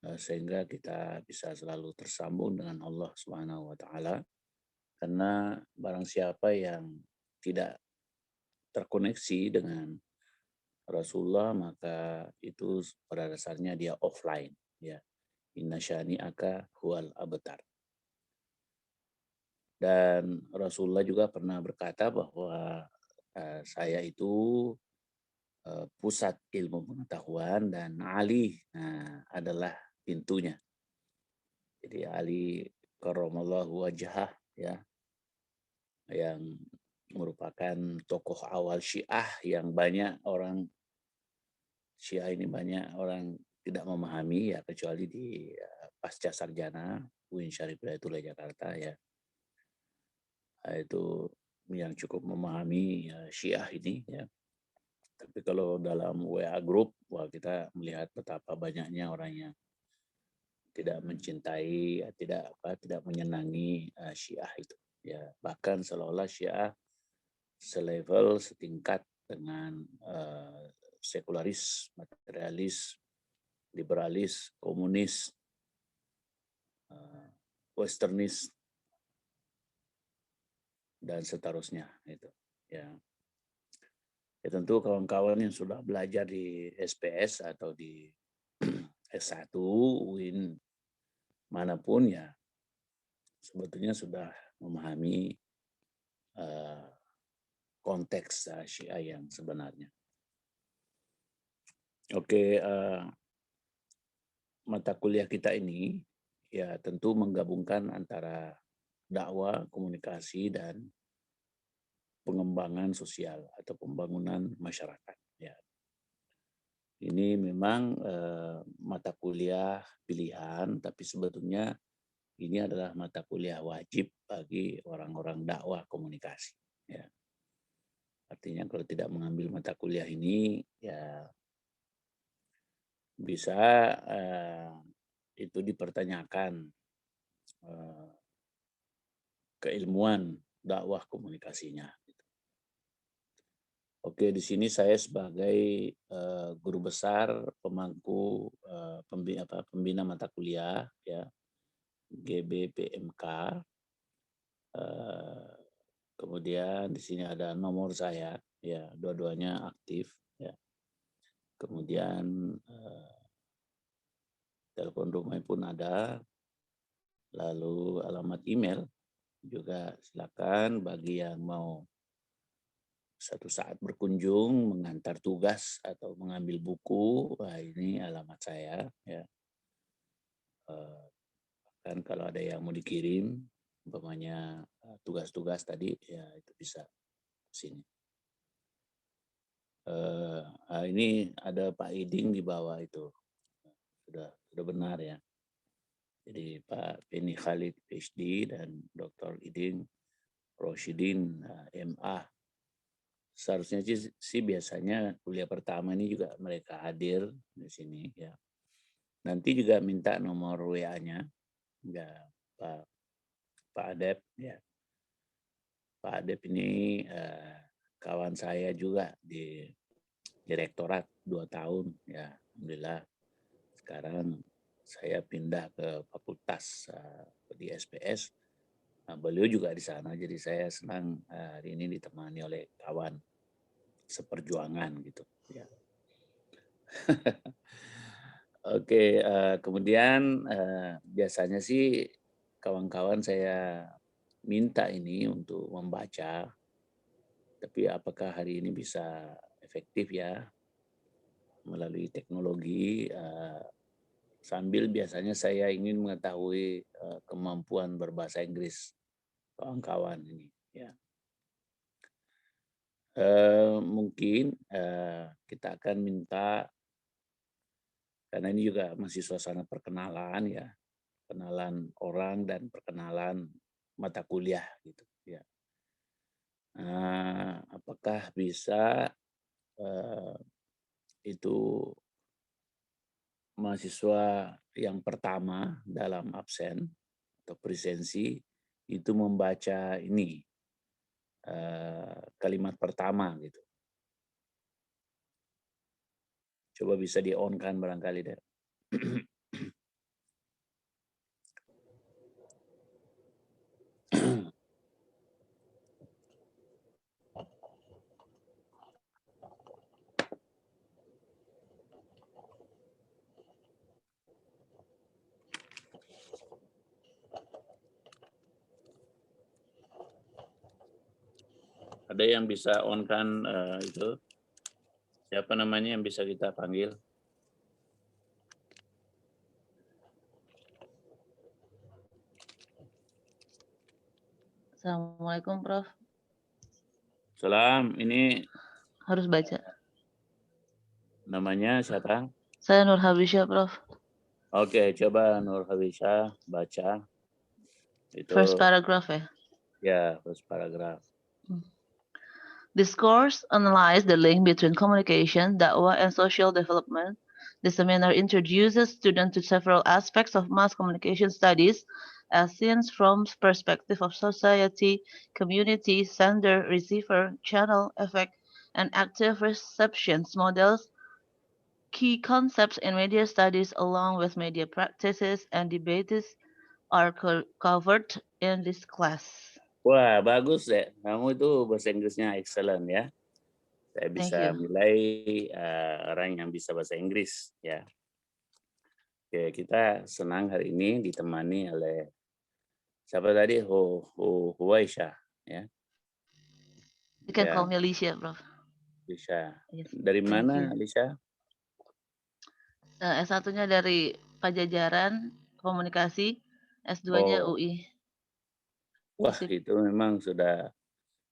sehingga kita bisa selalu tersambung dengan Allah Subhanahu wa taala. Karena barang siapa yang tidak terkoneksi dengan Rasulullah, maka itu pada dasarnya dia offline, ya. Inna syani'aka huwal abtar. Dan Rasulullah juga pernah berkata bahwa saya itu pusat ilmu pengetahuan dan Ali adalah pintunya. Jadi Ali karramallahu wajhah, ya, yang merupakan tokoh awal Syiah yang banyak orang Syiah ini banyak orang tidak memahami, ya, kecuali di pasca sarjana UIN Syarif Hidayatullah Jakarta, ya. Itu yang cukup memahami Syiah ini, ya. Tapi kalau dalam WA group, wah, kita melihat betapa banyaknya orang yang tidak mencintai, tidak menyenangi Syiah itu. Ya, bahkan seolah-olah Syiah selevel, setingkat dengan sekularis, materialis, liberalis, komunis, westernis, dan seterusnya itu. Ya. Ya, tentu kawan-kawan yang sudah belajar di SPS atau di S1 UIN manapun, ya, sebetulnya sudah memahami uh, konteks Syiah yang sebenarnya. Oke, mata kuliah kita ini ya tentu menggabungkan antara dakwah, komunikasi, dan pengembangan sosial atau pembangunan masyarakat. Ya. Ini memang mata kuliah pilihan, tapi sebetulnya ini adalah mata kuliah wajib bagi orang-orang dakwah komunikasi. Ya. Artinya kalau tidak mengambil mata kuliah ini, ya bisa itu dipertanyakan keilmuan dakwah komunikasinya. Oke, di sini saya sebagai guru besar pemangku pembina mata kuliah, ya, GBPMK. Kemudian di sini ada nomor saya, ya, dua-duanya aktif, ya. Kemudian telepon rumah pun ada, lalu alamat email juga silakan bagi yang mau satu saat berkunjung, mengantar tugas atau mengambil buku. Wah, ini alamat saya, ya. Kan kalau ada yang mau dikirim, umpamanya tugas-tugas tadi, ya itu bisa ke sini. Ini ada Pak Iding di bawah itu, sudah benar, ya. Jadi Pak Beni Khalid PhD dan Dr. Iding Roshidin MA. Seharusnya sih biasanya kuliah pertama ini juga mereka hadir di sini, ya. Nanti juga minta nomor WA-nya, ya, Pak Adep, ya. Pak Adep ini kawan saya juga di direktorat 2 tahun, ya. Alhamdulillah sekarang saya pindah ke fakultas di SPS. Nah, beliau juga di sana, jadi saya senang hari ini ditemani oleh kawan seperjuangan gitu, ya. Oke, kemudian biasanya sih kawan-kawan saya minta ini untuk membaca, tapi apakah hari ini bisa efektif, ya, melalui teknologi, sambil biasanya saya ingin mengetahui kemampuan berbahasa Inggris kawan-kawan ini, ya. Mungkin kita akan minta, karena ini juga masih suasana perkenalan, ya, kenalan orang dan perkenalan mata kuliah gitu, ya. Apakah bisa itu mahasiswa yang pertama dalam absen atau presensi itu membaca ini kalimat pertama gitu. Coba bisa di on kan barangkali deh. Ada yang bisa on kan itu? Siapa namanya yang bisa kita panggil? Assalamualaikum, Prof. Salam, ini Harus baca. namanya siapa? Saya Nur Habisya, Prof. Oke, coba Nur Hawisha baca. First Itu paragraph ya. ya, first paragraph. Discourse analyze the link between communication, dakwah, and social development. The seminar introduces students to several aspects of mass communication studies as seen from perspective of society, community, sender, receiver, channel, effect, and active receptions models. Key concepts in media studies along with media practices and debates are covered in this class. Wah, bagus ya. Kamu itu bahasa Inggrisnya excellent ya. Saya Thank bisa you. nilai orang yang bisa bahasa Inggris ya. Oke, kita senang hari ini ditemani oleh siapa tadi? Huwaisha ya. You can Ya, call me Alicia, Prof. bisa. Yes, Dari thank mana, you. Alicia? S1-nya dari Pajajaran Komunikasi, S2-nya Oh, UI. wah Sip. itu memang sudah.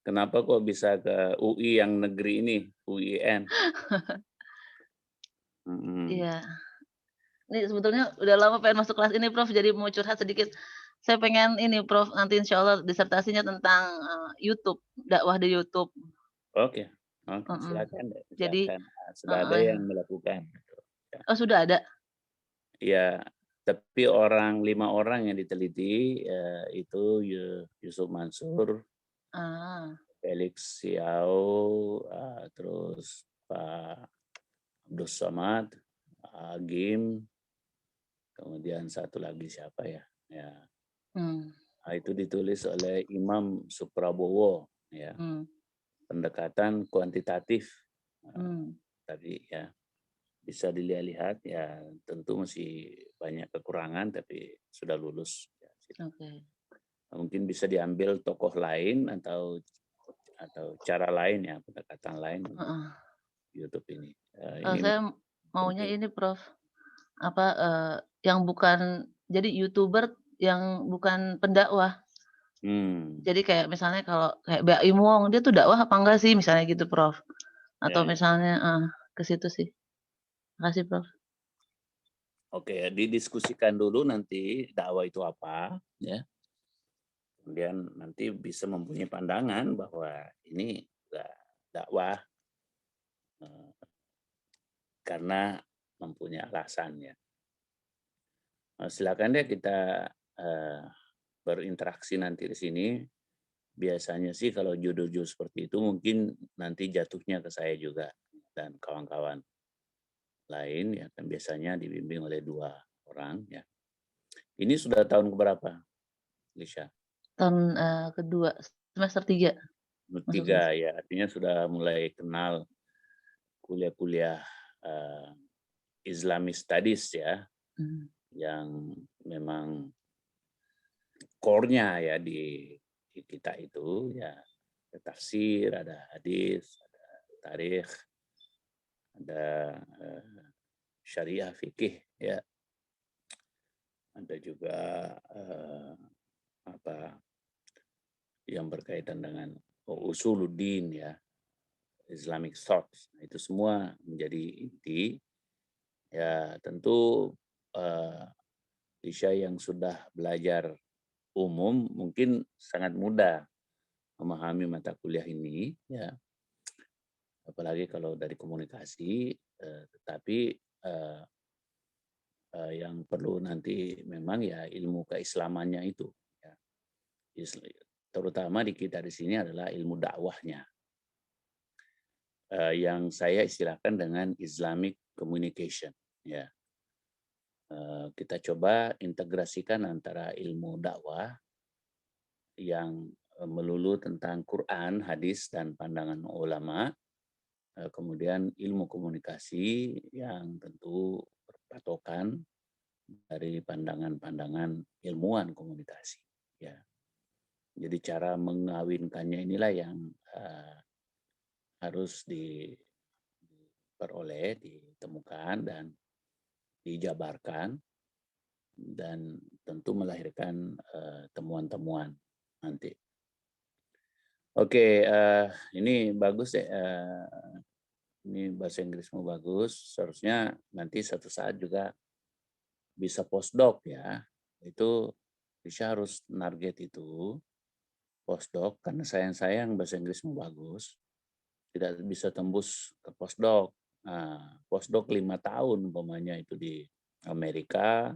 Kenapa kok bisa ke UI yang negeri ini, UIN? Iya. Ini sebetulnya udah lama pengen masuk kelas ini, Prof. Jadi mau curhat sedikit. Saya pengen ini, Prof. Nanti insya Allah disertasinya tentang YouTube, dakwah di YouTube. Oke, oke, Mm-mm. silakan deh, Jadi, silakan. Sudah ada yang melakukan. Ya. oh sudah ada. Ya, tapi 5 orang yang diteliti itu Yusuf Mansur, Ah, Felix Siau, terus Pak Abdul Somad, Agim, kemudian satu lagi siapa ya? Ya, hmm, itu ditulis oleh Imam Suprabowo, ya, hmm, pendekatan kuantitatif hmm. tadi ya. Bisa dilihat-lihat ya, tentu masih banyak kekurangan tapi sudah lulus. Oke. Mungkin bisa diambil tokoh lain atau cara lain ya, pendekatan lain untuk Heeh. YouTube ini. Ini Saya maunya penting. ini, Prof. Apa yang bukan jadi YouTuber yang bukan pendakwah. Hmm, Jadi kayak misalnya kalau kayak Baim Wong, dia tuh dakwah apa enggak sih misalnya gitu, Prof. ya, Atau ya. misalnya ke situ sih. Makasih, Prof. Oke, didiskusikan dulu nanti dakwah itu apa, ya. Kemudian nanti bisa mempunyai pandangan bahwa ini dakwah karena mempunyai alasan ya. Silakan deh kita berinteraksi nanti di sini. Biasanya sih kalau judul-judul seperti itu mungkin nanti jatuhnya ke saya juga dan kawan-kawan lain ya, kan biasanya dibimbing oleh 2 orang ya. Ini sudah tahun keberapa, Lisha? Tahun kedua, semester 3 masuk 3 semester. ya, artinya sudah mulai kenal kuliah-kuliah Islamic Studies ya, Hmm. yang memang core-nya ya di kita itu ya, ada tafsir, ada hadis, ada tarikh, ada syariah fikih ya, ada juga apa yang berkaitan dengan usuluddin ya, Islamic thoughts. Nah, itu semua menjadi inti ya, tentu Isya yang sudah belajar umum mungkin sangat mudah memahami mata kuliah ini ya, apalagi kalau dari komunikasi, tetapi yang perlu nanti memang ya ilmu keislamannya itu ya. Terutama di kita di sini adalah ilmu dakwahnya, yang saya istilahkan dengan Islamic communication ya. Kita coba integrasikan antara ilmu dakwah yang melulu tentang Quran, hadis dan pandangan ulama, kemudian ilmu komunikasi yang tentu berpatokan dari pandangan-pandangan ilmuwan komunikasi ya. Jadi cara mengawinkannya inilah yang harus diperoleh, ditemukan dan dijabarkan dan tentu melahirkan temuan-temuan nanti. Oke, ini bagus ya. Ini bahasa Inggrismu bagus. Seharusnya nanti satu saat juga bisa postdoc ya. Itu bisa harus target itu postdoc karena sayang-sayang bahasa Inggrismu bagus. Tidak bisa tembus ke postdoc. Nah, postdoc 5 tahun umpamanya itu di Amerika.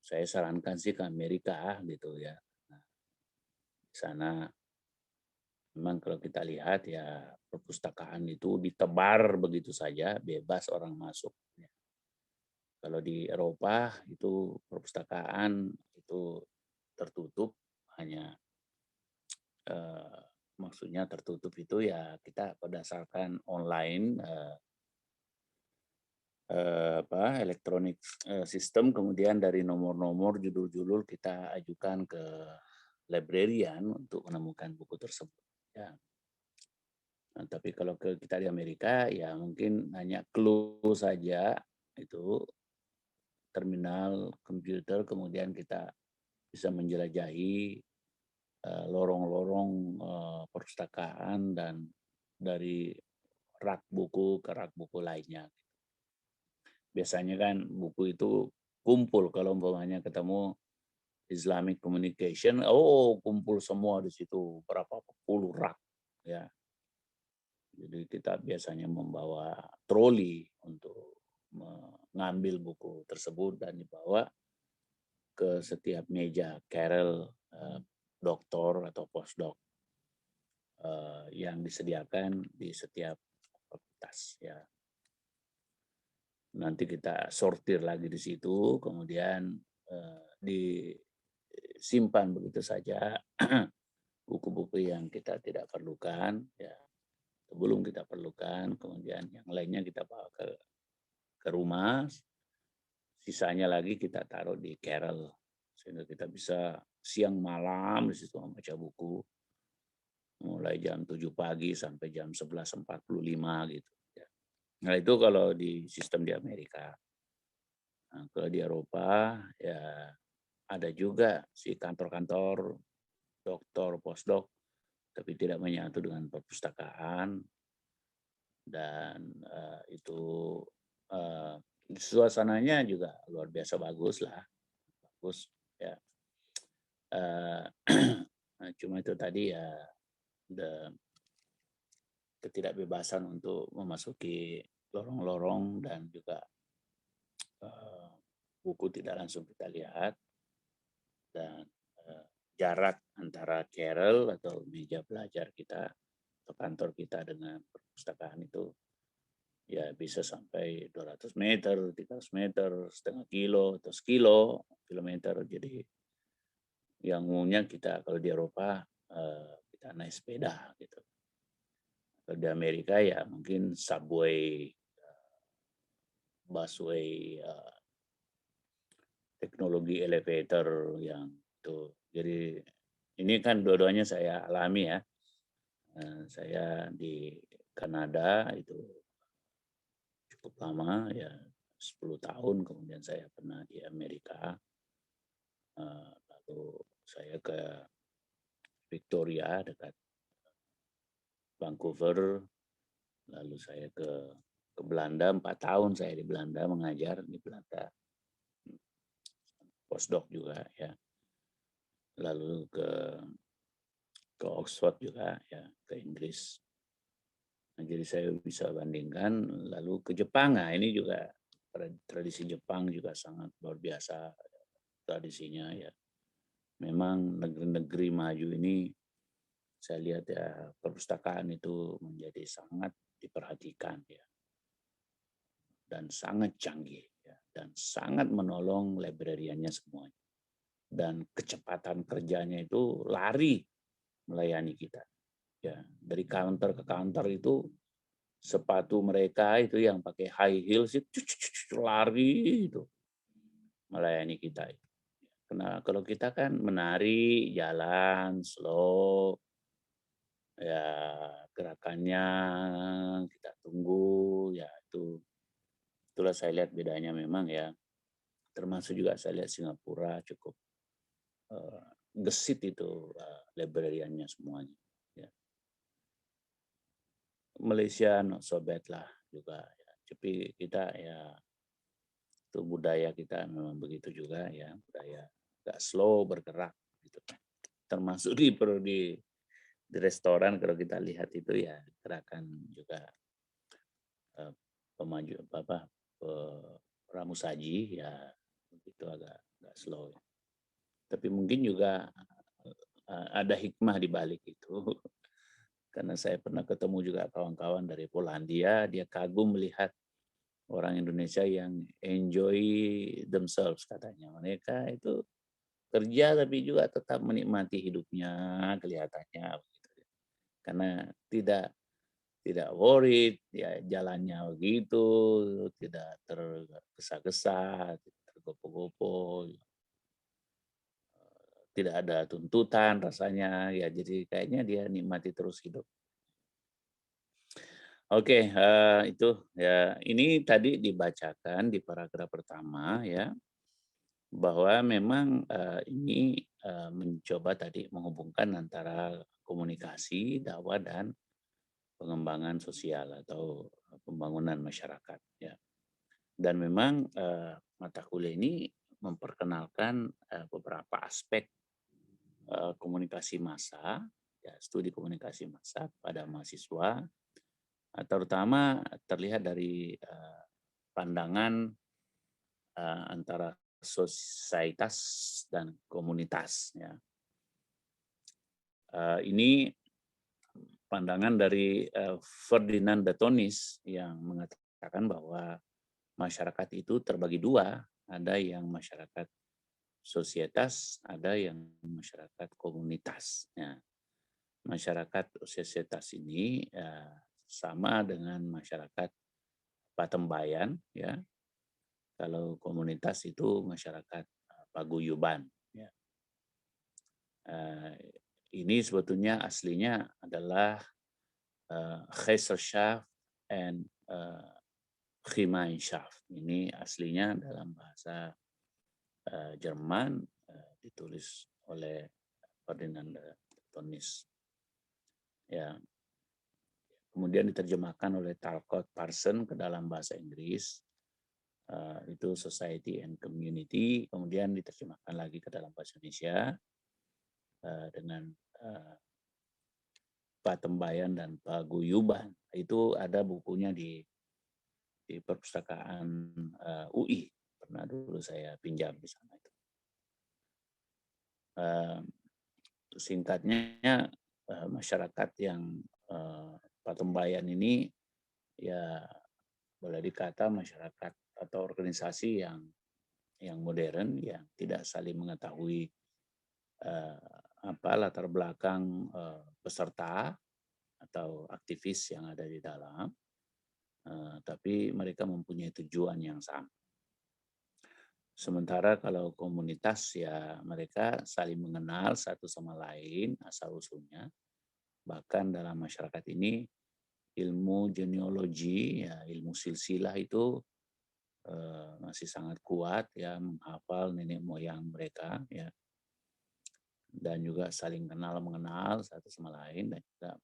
Saya sarankan sih ke Amerika gitu ya. Nah, di sana memang kalau kita lihat ya perpustakaan itu ditebar begitu saja, bebas orang masuk. Ya. Kalau di Eropa itu perpustakaan itu tertutup, hanya maksudnya tertutup itu ya kita berdasarkan online elektronik sistem, kemudian dari nomor-nomor judul-judul kita ajukan ke librarian untuk menemukan buku tersebut. Ya. Nah, tapi kalau kita di Amerika ya mungkin hanya clue saja itu terminal komputer, kemudian kita bisa menjelajahi lorong-lorong perpustakaan dan dari rak buku ke rak buku lainnya. Biasanya kan buku itu kumpul kalau umpamanya ketemu Islamic Communication, oh kumpul semua di situ berapa puluh rak ya. Jadi kita biasanya membawa troli untuk mengambil buku tersebut dan dibawa ke setiap meja Carol, doktor atau postdoc yang disediakan di setiap fakultas ya. Nanti kita sortir lagi di situ, kemudian disimpan begitu saja buku-buku yang kita tidak perlukan ya, belum kita perlukan, kemudian yang lainnya kita bawa ke rumah, sisanya lagi kita taruh di Carol sehingga kita bisa siang malam di situ membaca buku mulai jam 7 pagi sampai jam 11.45 gitu ya. Nah, itu kalau di sistem di Amerika. Nah, kalau di Eropa ya ada juga si kantor-kantor doktor, postdoc, tapi tidak menyatu dengan perpustakaan dan itu suasananya juga luar biasa bagus lah, bagus ya. Cuma itu tadi ya ketidakbebasan untuk memasuki lorong-lorong dan juga buku tidak langsung kita lihat dan jarak antara Carol atau meja belajar kita atau kantor kita dengan perpustakaan itu ya bisa sampai 200 meter, 300 meter, setengah kilo atau kilometer. Jadi yang umumnya kita kalau di Eropa kita naik sepeda gitu. Kalau di Amerika ya mungkin subway, busway, teknologi elevator yang itu. Jadi ini kan dua-duanya saya alami ya. Saya di Kanada itu cukup lama ya 10 tahun, kemudian saya pernah di Amerika, lalu saya ke Victoria dekat Vancouver, lalu saya ke Belanda 4 tahun saya di Belanda mengajar di Belanda, postdoc juga ya, lalu ke Oxford juga ya, ke Inggris. Nah, jadi saya bisa bandingkan, lalu ke Jepang. Nah, ini juga tradisi Jepang juga sangat luar biasa tradisinya ya. Memang negeri-negeri maju ini saya lihat ya perpustakaan itu menjadi sangat diperhatikan ya. Dan sangat canggih ya, dan sangat menolong librariannya semuanya. Dan kecepatan kerjanya itu lari melayani kita. Ya, dari counter ke counter itu sepatu mereka itu yang pakai high heels itu lari itu melayani kita. Karena kalau kita kan menari, jalan, slow, ya gerakannya kita tunggu ya itulah saya lihat bedanya memang ya. Termasuk juga saya lihat Singapura cukup gesit itu librariannya semuanya. Ya. Malaysia not so bad lah juga. Ya. Tapi kita ya itu budaya kita memang begitu juga ya, budaya agak slow bergerak gitu. Termasuk di restoran kalau kita lihat itu ya gerakan juga pemaju pramusaji ya itu agak slow. Tapi mungkin juga ada hikmah di balik itu. Karena saya pernah ketemu juga kawan-kawan dari Polandia, dia kagum melihat orang Indonesia yang enjoy themselves katanya. Mereka itu kerja tapi juga tetap menikmati hidupnya kelihatannya begitu. Karena tidak worried, ya jalannya begitu, tidak tergesa-gesa, tidak tergopoh-gopoh, tidak ada tuntutan rasanya, ya jadi kayaknya dia nikmati terus hidup. Oke, itu ya ini tadi dibacakan di paragraf pertama ya bahwa memang ini mencoba tadi menghubungkan antara komunikasi, dakwah dan pengembangan sosial atau pembangunan masyarakat ya. Dan memang mata kuliah ini memperkenalkan beberapa aspek komunikasi massa, ya, studi komunikasi massa pada mahasiswa, terutama terlihat dari pandangan antara sosialitas dan komunitas. Ya. Ini pandangan dari Ferdinand de Tonis yang mengatakan bahwa masyarakat itu terbagi dua, ada yang masyarakat sosietas, ada yang masyarakat komunitas. Ya. Masyarakat sosietas ini sama dengan masyarakat patembayan, ya. Kalau komunitas itu masyarakat paguyuban. Ya. Ini sebetulnya aslinya adalah Gesellschaft and Gemeinschaft. Ini aslinya dalam bahasa Jerman ditulis oleh Ferdinand de Tonis. Ya. Kemudian diterjemahkan oleh Talcott Parson ke dalam bahasa Inggris. Itu Society and Community. Kemudian diterjemahkan lagi ke dalam bahasa Indonesia dengan Patembayan dan Paguyuban. Itu ada bukunya di perpustakaan UI. Pernah dulu saya pinjam di sana itu. Singkatnya masyarakat yang Patembayan ini ya boleh dikata masyarakat atau organisasi yang modern yang tidak saling mengetahui latar belakang peserta atau aktivis yang ada di dalam, tapi mereka mempunyai tujuan yang sama. Sementara kalau komunitas ya mereka saling mengenal satu sama lain asal usulnya. Bahkan dalam masyarakat ini ilmu genealogi, ya ilmu silsilah itu masih sangat kuat ya, menghafal nenek moyang mereka ya, dan juga saling kenal mengenal satu sama lain, dan juga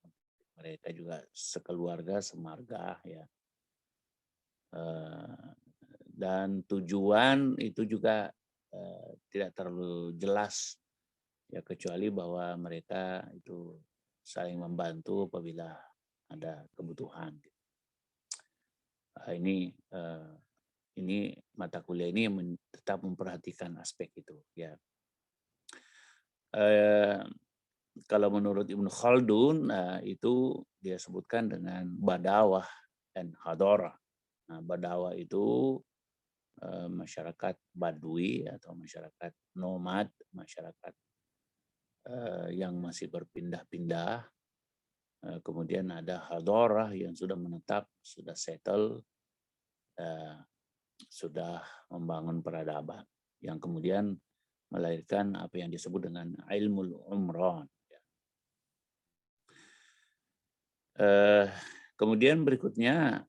mereka juga sekeluarga semarga ya. Dan tujuan itu juga tidak terlalu jelas ya, kecuali bahwa mereka itu saling membantu apabila ada kebutuhan. Ini mata kuliah ini tetap memperhatikan aspek itu ya. Kalau menurut Ibnu Khaldun itu dia sebutkan dengan badawah dan hadorah. Nah, badawah itu masyarakat Badui atau masyarakat nomad, masyarakat yang masih berpindah-pindah. Kemudian ada hadorah yang sudah menetap, sudah settle, sudah membangun peradaban, yang kemudian melahirkan apa yang disebut dengan ilmu umron. Eh, Kemudian berikutnya,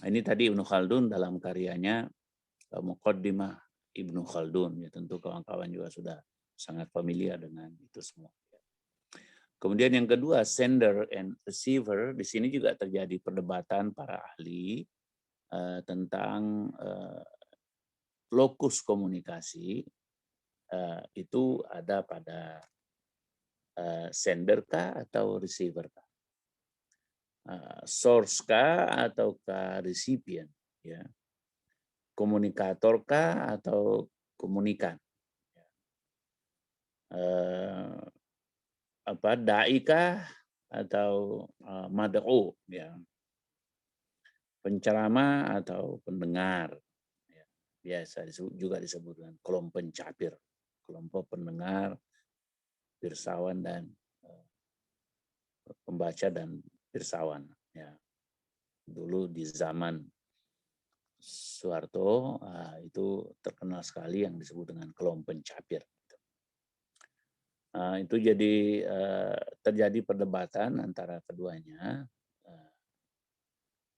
ini tadi Ibnu Khaldun dalam karyanya Muqaddimah Ibnu Khaldun, ya tentu kawan-kawan juga sudah sangat familiar dengan itu semua. Kemudian yang kedua, sender and receiver. Di sini juga terjadi perdebatan para ahli tentang lokus komunikasi itu ada pada sender kah atau receiver kah? Source kah ataukah recipient? Ya. Komunikator kah atau komunikan? Dai kah atau mad'u, ya. Penceramah atau pendengar, ya. Biasa juga disebut dengan kelompok pencapir, kelompok pendengar, pirsawan dan pembaca dan pirsawan, ya. Dulu di zaman Soeharto itu terkenal sekali yang disebut dengan kelompok pencapir. Itu jadi terjadi perdebatan antara keduanya.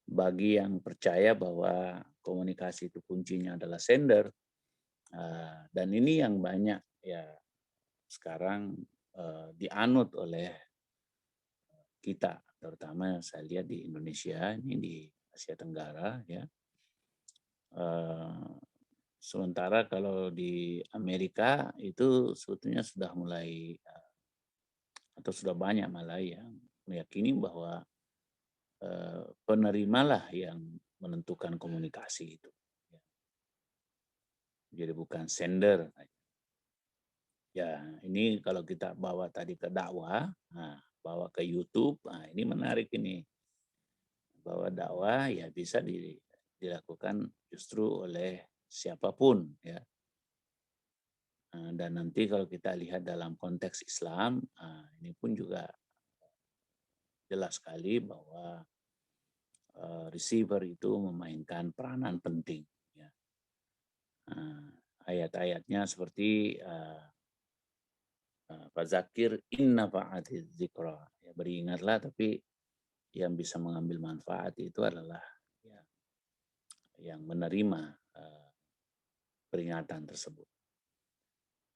Bagi yang percaya bahwa komunikasi itu kuncinya adalah sender, dan ini yang banyak ya sekarang dianut oleh kita, terutama saya lihat di Indonesia, ini di Asia Tenggara, ya. Sementara kalau di Amerika itu sebetulnya sudah mulai atau sudah banyak malah yang meyakini bahwa penerimalah yang menentukan komunikasi itu. Jadi bukan sender. Ya, ini kalau kita bawa tadi ke dakwah, bawa ke YouTube, ini menarik ini. Bahwa dakwah ya bisa dilakukan justru oleh siapapun, ya. Dan nanti kalau kita lihat dalam konteks Islam, ini pun juga jelas sekali bahwa receiver itu memainkan peranan penting. Ya. Ayat-ayatnya seperti fadzakir inna fa'atiz zikra. Ya, beringatlah, tapi yang bisa mengambil manfaat itu adalah ya, yang menerima peringatan tersebut.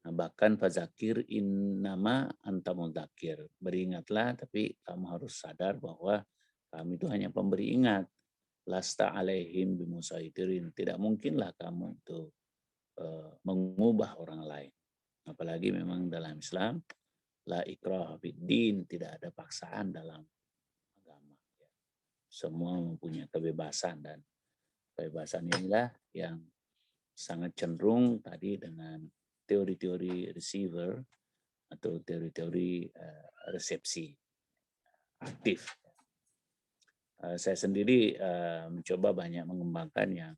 Nah, bahkan fadzakir innama anta mudzakir. Beringatlah, tapi kamu harus sadar bahwa kami itu hanya pemberi ingat. Lasta alaihim bimusaitirin. Tidak mungkinlah kamu itu mengubah orang lain. Apalagi memang dalam Islam la ikraha fiddin, tidak ada paksaan dalam agama. Semua mempunyai kebebasan, dan kebebasan inilah yang sangat cenderung tadi dengan teori-teori receiver atau teori-teori resepsi aktif. Saya sendiri mencoba banyak mengembangkan yang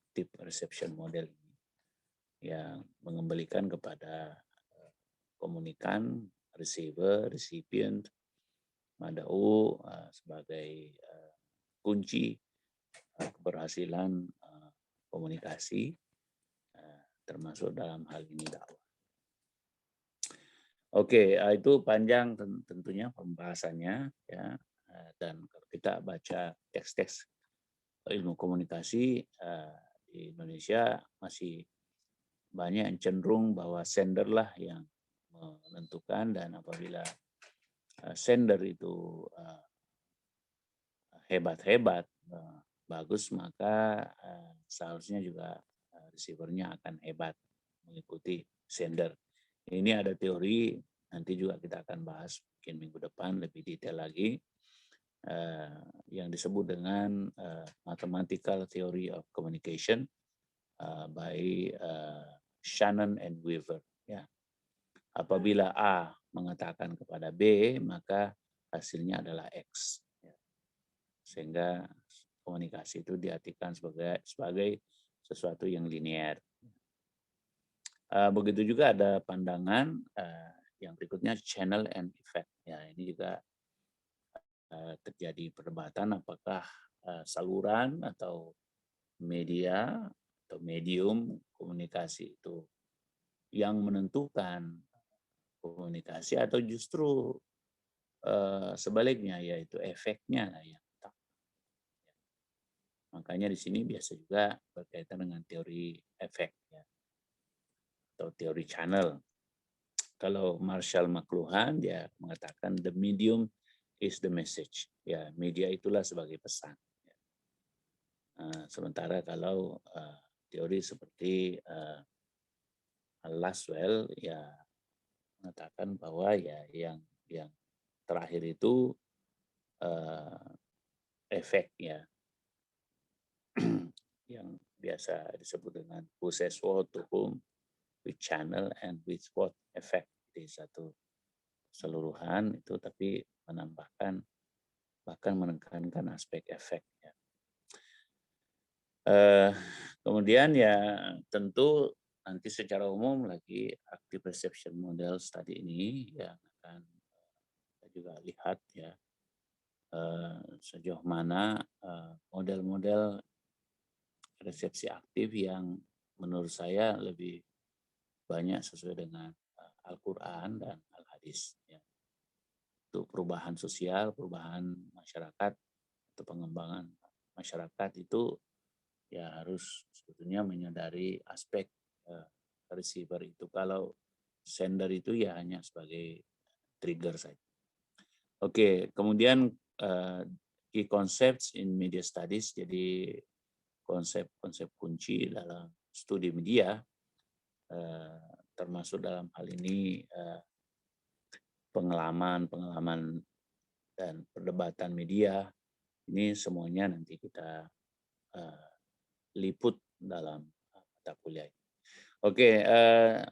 active reception model ini, yang mengembalikan kepada komunikan, receiver, recipient, mad'u sebagai kunci keberhasilan komunikasi, termasuk dalam hal ini dakwah. Oke, itu panjang tentunya pembahasannya, ya. Dan kalau kita baca teks-teks ilmu komunikasi di Indonesia masih banyak yang cenderung bahwa sender lah yang menentukan, dan apabila sender itu hebat-hebat, bagus, maka seharusnya juga receivernya akan hebat mengikuti sender. Ini ada teori, nanti juga kita akan bahas mungkin minggu depan lebih detail lagi, yang disebut dengan mathematical theory of communication by Shannon and Weaver. Ya. Apabila A mengatakan kepada B, maka hasilnya adalah X. Ya. Sehingga komunikasi itu diartikan sebagai sesuatu yang linear. Begitu juga ada pandangan yang berikutnya, channel and effect. Ya, ini juga terjadi perdebatan apakah saluran atau media atau medium komunikasi itu yang menentukan komunikasi, atau justru sebaliknya, yaitu efeknya yang utama. Makanya di sini biasa juga berkaitan dengan teori efek ya, atau teori channel. Kalau Marshall McLuhan dia mengatakan the medium is the message. Ya, media itulah sebagai pesan. Sementara kalau teori seperti Laswell ya mengatakan bahwa ya yang terakhir itu efek ya yang biasa disebut dengan possess what, to whom, with channel, and with what effect. Jadi satu keseluruhan itu, tapi menambahkan bahkan menekankan aspek efek ya. Kemudian ya tentu nanti secara umum lagi active perception model study ini yang akan kita juga lihat ya sejauh mana model-model resepsi aktif yang menurut saya lebih banyak sesuai dengan Al-Quran dan Al-Hadis. Ya. Untuk perubahan sosial, perubahan masyarakat, atau pengembangan masyarakat itu ya harus sebetulnya menyadari aspek receiver itu. Kalau sender itu ya hanya sebagai trigger saja. Oke, kemudian key concepts in media studies, jadi konsep-konsep kunci dalam studi media, termasuk dalam hal ini pengalaman dan perdebatan media, ini semuanya nanti kita liput dalam mata kuliah. Oke,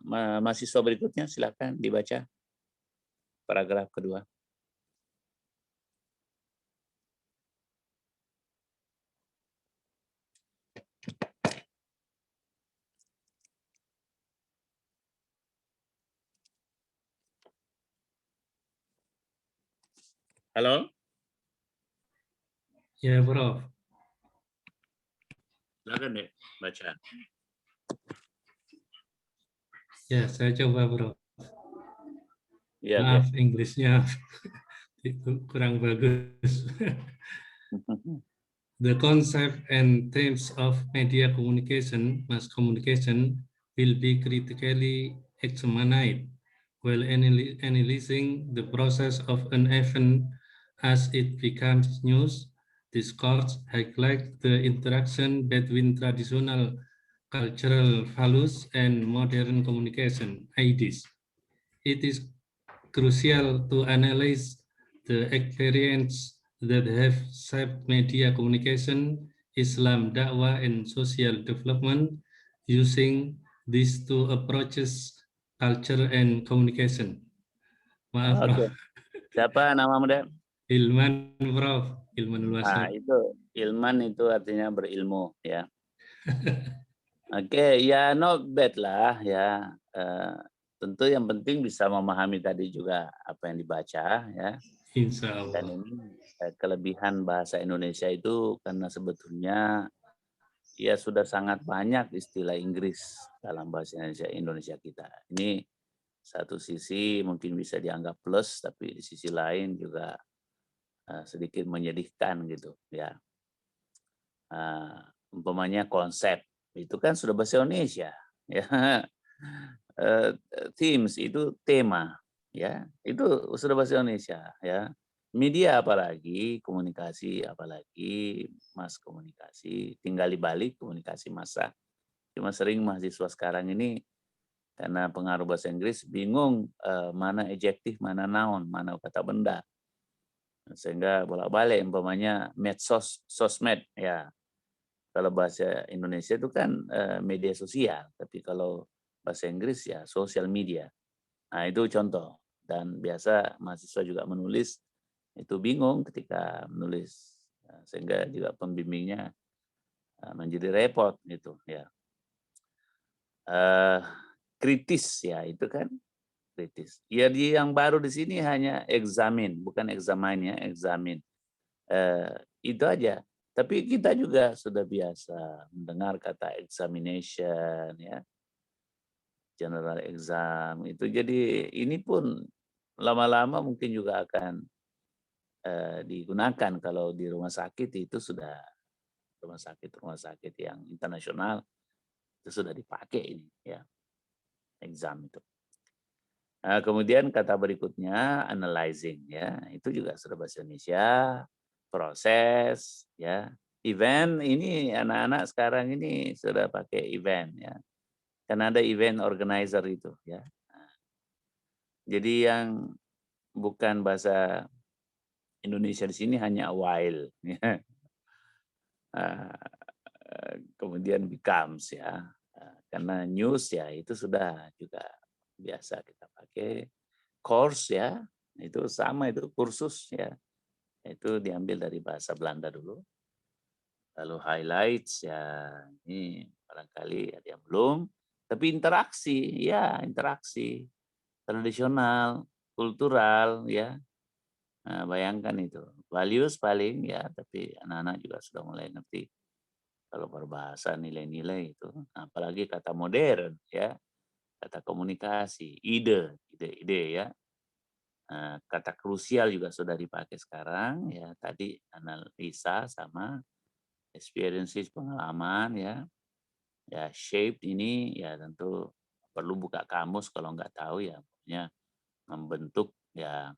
mahasiswa berikutnya silakan dibaca paragraf kedua. Halo? Ya, Prof. Silakan deh baca. Ya, saya coba, Prof. Ya, Maaf, Inggrisnya kurang bagus. The concept and themes of media communication, mass communication, will be critically examined while analyzing the process of an event as it becomes news. Discourse highlights the interaction between traditional cultural values and modern communication ideas. It is crucial to analyze the experience that have shaped media communication, Islam, dakwah, and social development using these two approaches, culture and communication. Maaf, Prof. Siapa nama muda? Ilman, Prof. Ilman Wasat. Itu ilman itu artinya berilmu ya. Oke, ya not bad lah ya. Tentu yang penting bisa memahami tadi juga apa yang dibaca ya. Insya Allah. Dan ini kelebihan bahasa Indonesia itu karena sebetulnya ya sudah sangat banyak istilah Inggris dalam bahasa Indonesia kita. Ini satu sisi mungkin bisa dianggap plus, tapi di sisi lain juga sedikit menyedihkan gitu ya. Umpamanya konsep itu kan sudah bahasa Indonesia ya. Themes itu tema ya, itu sudah bahasa Indonesia ya. Media apalagi, komunikasi apalagi, mas komunikasi, tinggal dibalik komunikasi massa. Cuma sering mahasiswa sekarang ini karena pengaruh bahasa Inggris bingung mana adjektif, mana noun, mana kata benda. Sehingga bolak-balik umpamanya medsos, sosmed ya. Kalau bahasa Indonesia itu kan media sosial, tapi kalau bahasa Inggris ya social media. Nah, itu contoh. Dan biasa mahasiswa juga menulis itu bingung ketika menulis, sehingga juga pembimbingnya menjadi repot gitu ya. Kritis ya itu kan kritis. Ya yang baru di sini hanya examine, bukan examine ya, examine. Itu aja. Tapi kita juga sudah biasa mendengar kata examination ya, general exam itu. Jadi ini pun lama-lama mungkin juga akan digunakan. Kalau di rumah sakit itu sudah rumah sakit yang internasional itu sudah dipakai ini ya, exam itu. Kemudian kata berikutnya analyzing ya, itu juga sudah bahasa Indonesia, proses ya. Event ini anak-anak sekarang ini sudah pakai event ya. Karena ada event organizer itu ya. Jadi yang bukan bahasa Indonesia di sini hanya while ya. Kemudian becomes ya. Karena news ya itu sudah juga biasa kita pakai. Course ya, itu sama, itu kursus ya. Itu diambil dari bahasa Belanda dulu. Lalu highlights ya, ini barangkali ada yang belum. Tapi interaksi, ya interaksi. Tradisional, kultural ya. Nah, bayangkan itu. Values paling ya, tapi anak-anak juga sudah mulai ngerti. Kalau berbahasa nilai-nilai itu. Nah, apalagi kata modern ya. Kata komunikasi, ide ya. Kata krusial juga sudah dipakai sekarang ya, tadi analisa sama experiences, pengalaman ya. Ya shape ini ya tentu perlu buka kamus kalau nggak tahu ya, pokoknya membentuk ya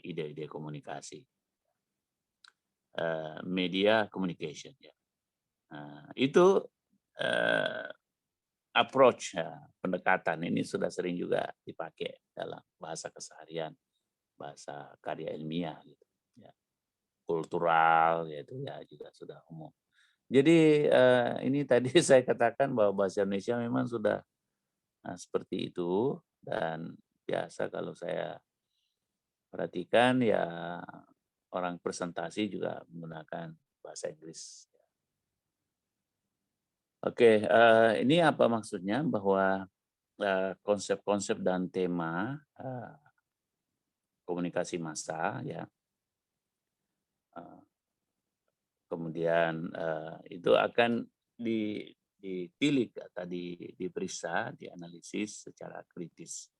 ide-ide komunikasi. Media communication ya. Itu approach ya, pendekatan ini sudah sering juga dipakai dalam bahasa keseharian, bahasa karya ilmiah gitu ya. Kultural yaitu ya juga sudah umum. Jadi ini tadi saya katakan bahwa bahasa Indonesia memang sudah seperti itu, dan biasa kalau saya perhatikan ya orang presentasi juga menggunakan bahasa Inggris. Oke, ini apa maksudnya bahwa konsep-konsep dan tema komunikasi massa ya. Kemudian itu akan ditilik atau diperiksa, dianalisis secara kritis.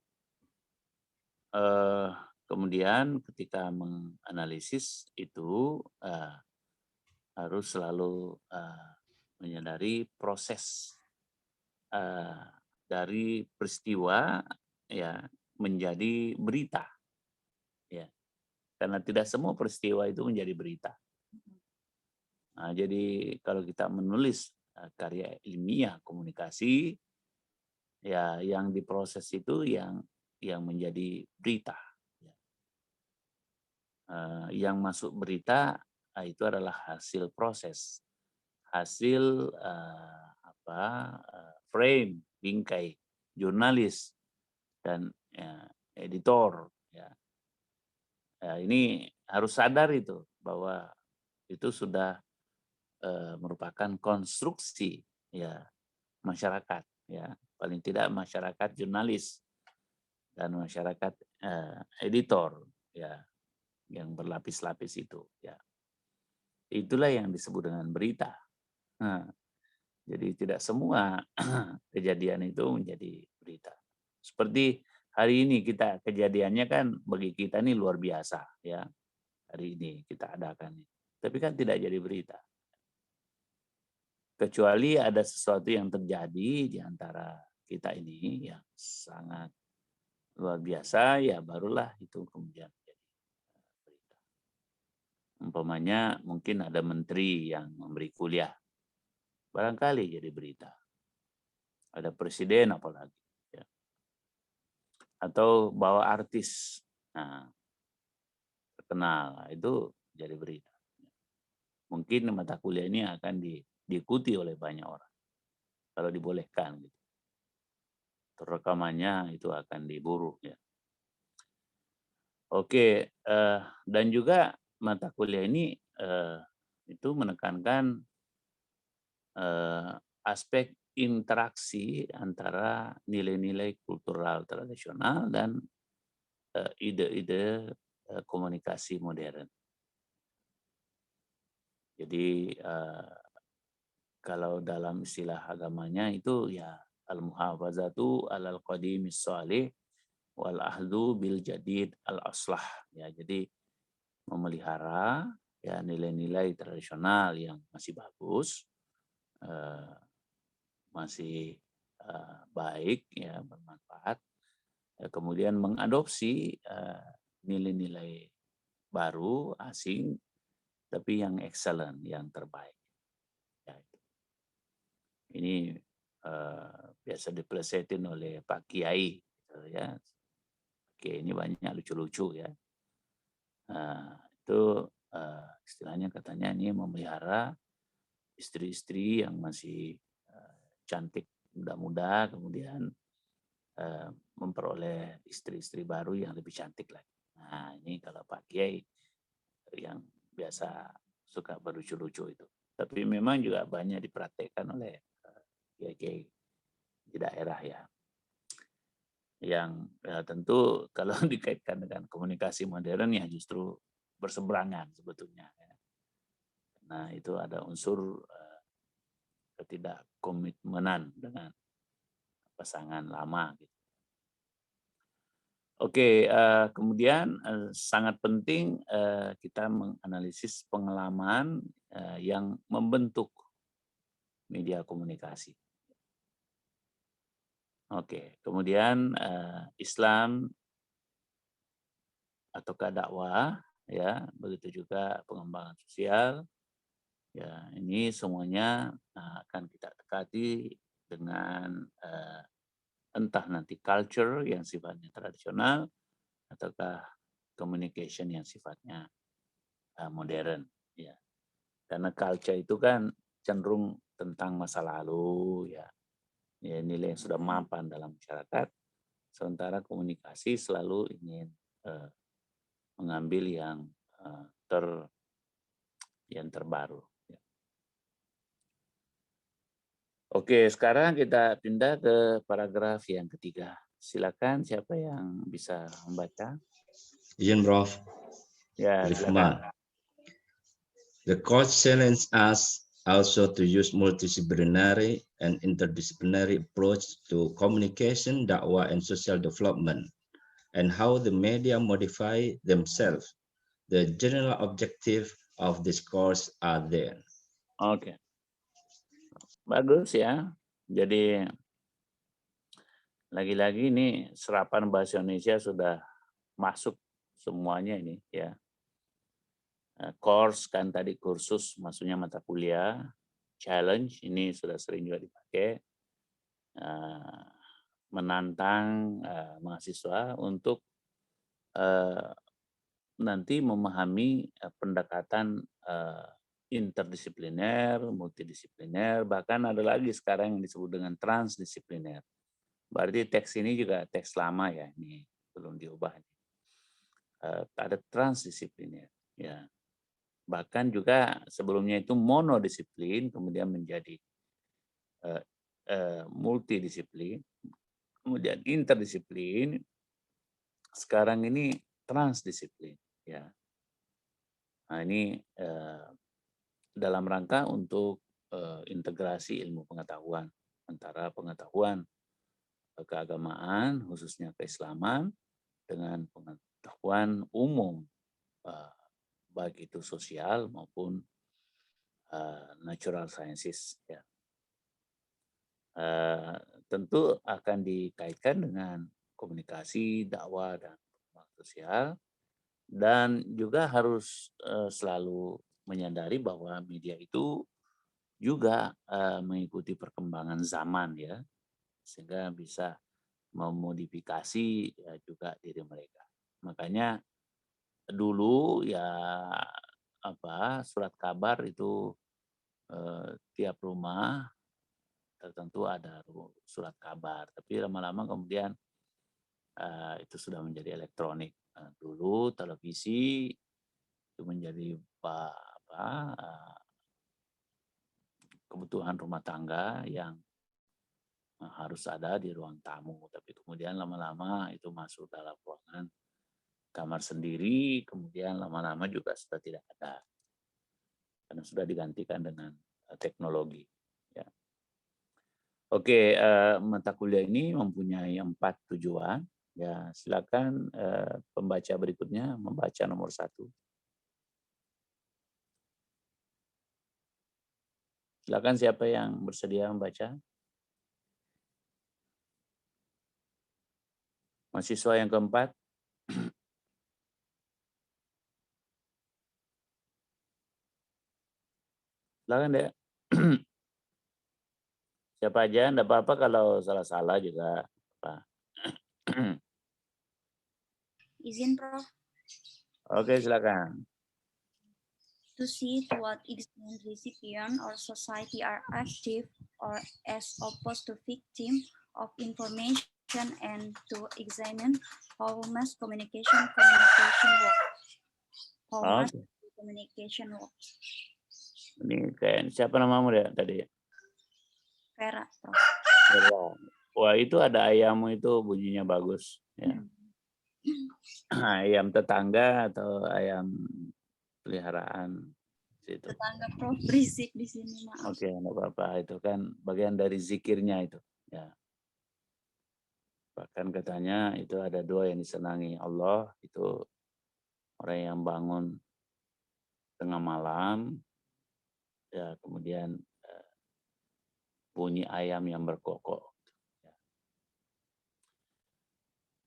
Kemudian ketika menganalisis itu harus selalu menyadari proses dari peristiwa ya menjadi berita ya, karena tidak semua peristiwa itu menjadi berita. Nah, jadi kalau kita menulis karya ilmiah komunikasi ya, yang diproses itu yang menjadi berita. Yang masuk berita itu adalah hasil proses, hasil frame, bingkai, jurnalis dan editor. Ya. Ini harus sadar itu bahwa itu sudah merupakan konstruksi ya masyarakat ya, paling tidak masyarakat jurnalis dan masyarakat editor ya, yang berlapis-lapis itu ya. Itulah yang disebut dengan berita. Nah, jadi tidak semua kejadian itu menjadi berita. Seperti hari ini kita kejadiannya kan bagi kita ini luar biasa ya. Hari ini kita adakan. Tapi kan tidak jadi berita. Kecuali ada sesuatu yang terjadi di antara kita ini yang sangat luar biasa, ya barulah itu kemudian menjadi berita. Umpamanya mungkin ada menteri yang memberi kuliah, barangkali jadi berita. Ada presiden apalagi. Ya. Atau bawa artis terkenal, itu jadi berita. Mungkin mata kuliah ini akan diikuti oleh banyak orang. Kalau dibolehkan gitu. Rekamannya itu akan diburu ya. Oke, dan juga mata kuliah ini itu menekankan aspek interaksi antara nilai-nilai kultural tradisional dan ide-ide komunikasi modern. Jadi kalau dalam istilah agamanya itu ya al-muhafazatu alal qadimis shalih wal ahdu bil jadid al aslah ya. Jadi memelihara ya nilai-nilai tradisional yang masih bagus, masih baik ya, bermanfaat. Kemudian mengadopsi nilai-nilai baru asing tapi yang excellent, yang terbaik. Ya, ini biasa dipelesetin oleh Pak Kiai, gitu ya. Kiai ini banyak lucu-lucu ya. Itu istilahnya katanya ini memelihara istri-istri yang masih cantik muda-muda, kemudian memperoleh istri-istri baru yang lebih cantik lagi. Nah ini kalau Pak Kiai yang biasa suka berlucu-lucu itu. Tapi memang juga banyak dipraktekkan oleh kiai-kiai di daerah ya. Yang tentu kalau dikaitkan dengan komunikasi modern ya justru berseberangan sebetulnya. Nah itu ada unsur ketidakkomitmenan dengan pasangan lama. Gitu. Oke, kemudian sangat penting kita menganalisis pengalaman yang membentuk media komunikasi. Oke, kemudian Islam ataukah dakwah, ya, begitu juga pengembangan sosial, ya, ini semuanya akan kita dekati dengan entah nanti culture yang sifatnya tradisional ataukah communication yang sifatnya modern, ya. Karena culture itu kan cenderung tentang masa lalu, ya, nilai yang sudah mapan dalam masyarakat. Sementara komunikasi selalu ingin mengambil yang terbaru. Ya. Oke, sekarang kita pindah ke paragraf yang ketiga. Silakan siapa yang bisa membaca? Izin, Prof. Ya, Rifman. silakan. The course challenges us also to use multidisciplinary and interdisciplinary approach to communication, dakwah, and social development, and how the media modify themselves. The general objective of this course are there. Oke. Bagus ya. Jadi lagi-lagi ini serapan bahasa Indonesia sudah masuk semuanya ini ya. Course kan tadi kursus, maksudnya mata kuliah. Challenge ini sudah sering juga dipakai. Menantang mahasiswa untuk nanti memahami pendekatan interdisipliner, multidisipliner, bahkan ada lagi sekarang yang disebut dengan transdisipliner. Berarti teks ini juga teks lama ya, ini belum diubah. Ada transdisipliner, ya. Bahkan juga sebelumnya itu monodisiplin, kemudian menjadi multidisiplin, kemudian interdisiplin, sekarang ini transdisiplin, ya. Nah ini dalam rangka untuk integrasi ilmu pengetahuan antara pengetahuan keagamaan, khususnya keislaman, dengan pengetahuan umum, baik itu sosial maupun natural sciences. Ya. Tentu akan dikaitkan dengan komunikasi, dakwah, dan sosial, dan juga harus selalu menyadari bahwa media itu juga mengikuti perkembangan zaman ya, sehingga bisa memodifikasi juga diri mereka. Makanya dulu ya surat kabar itu tiap rumah tertentu ada surat kabar, tapi lama-lama kemudian itu sudah menjadi elektronik. Dulu televisi itu menjadi kebutuhan rumah tangga yang harus ada di ruang tamu, tapi kemudian lama-lama itu masuk dalam ruangan kamar sendiri, kemudian lama-lama juga sudah tidak ada karena sudah digantikan dengan teknologi. Ya. Oke, mata kuliah ini mempunyai 4 tujuan. Ya, silakan pembaca berikutnya membaca nomor 1. Silakan siapa yang bersedia membaca? Mahasiswa yang keempat. Silakan deh. Siapa aja, enggak apa-apa kalau salah-salah juga. Pak. Izin, Prof. Oke, silakan. To see to what extent recipient or society are active or as opposed to victim of information, and to examine how mass communication works. How mass Oke. communication works. Ini kayak siapa namamu ya tadi? Vera, Prof. Vera. Wah, itu ada ayammu itu bunyinya bagus. Ya. Ayam tetangga atau ayam peliharaan situ. Tetangga Prof berisik di sini, maaf. Oke, enggak apa-apa. Itu kan bagian dari zikirnya itu. Ya. Bahkan katanya itu ada dua yang disenangi Allah, itu orang yang bangun tengah malam, ya kemudian bunyi ayam yang berkokok.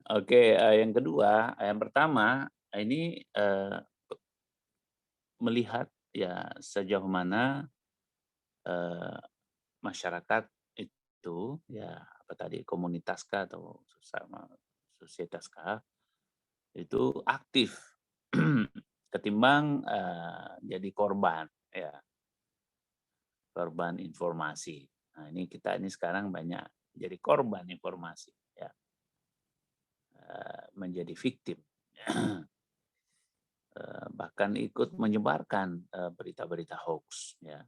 Oke, yang kedua, yang pertama ini melihat ya sejauh mana masyarakat itu ya apa tadi komunitas kah atau sesama sosietas kah itu aktif ketimbang jadi korban ya korban informasi. Nah ini kita ini sekarang banyak jadi korban informasi ya menjadi victim. Bahkan ikut menyebarkan berita-berita hoax ya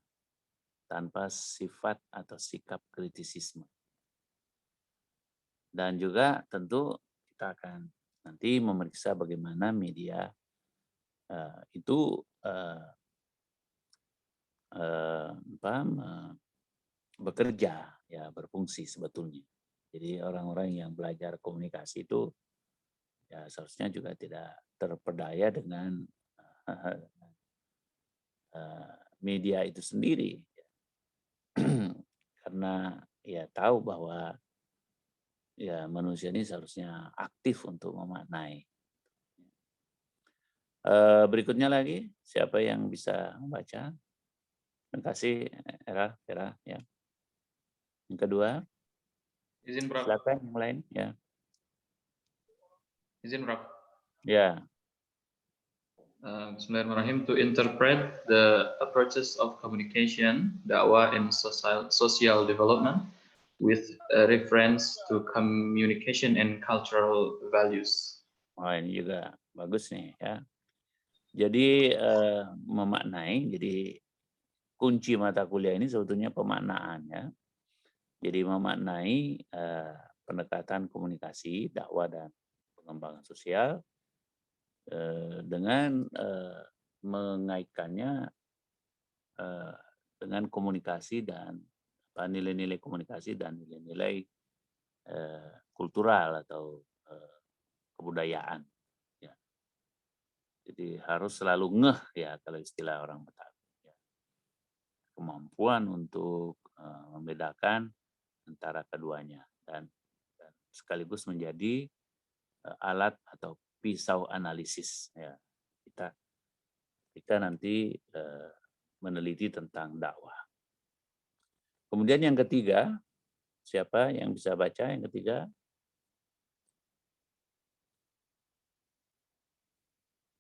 tanpa sifat atau sikap kritisisme. Dan juga tentu kita akan nanti memeriksa bagaimana media itu bekerja ya berfungsi sebetulnya. Jadi orang-orang yang belajar komunikasi itu ya seharusnya juga tidak terpedaya dengan media itu sendiri karena ya tahu bahwa ya manusia ini seharusnya aktif untuk memaknai. Berikutnya lagi siapa yang bisa membaca? Terima kasih Vera ya. Yang kedua, Izin, Prof. silakan yang lain ya. Izin, Prof. Ya. Bismillahirrahmanirrahim. To interpret the approaches of communication, dakwah, and social development with a reference to communication and cultural values. Oh, ini juga bagus nih ya. Jadi memaknai, jadi kunci mata kuliah ini sebetulnya pemaknaan ya. Jadi memaknai pendekatan komunikasi, dakwah dan pengembangan sosial dengan mengaitkannya dengan komunikasi dan nilai-nilai komunikasi dan nilai-nilai kultural atau kebudayaan. Ya. Jadi harus selalu ngeh ya kalau istilah orang Betawi. Ya. Kemampuan untuk membedakan antara keduanya dan sekaligus menjadi alat atau pisau analisis ya kita nanti meneliti tentang dakwah. Kemudian yang ketiga, siapa yang bisa baca yang ketiga?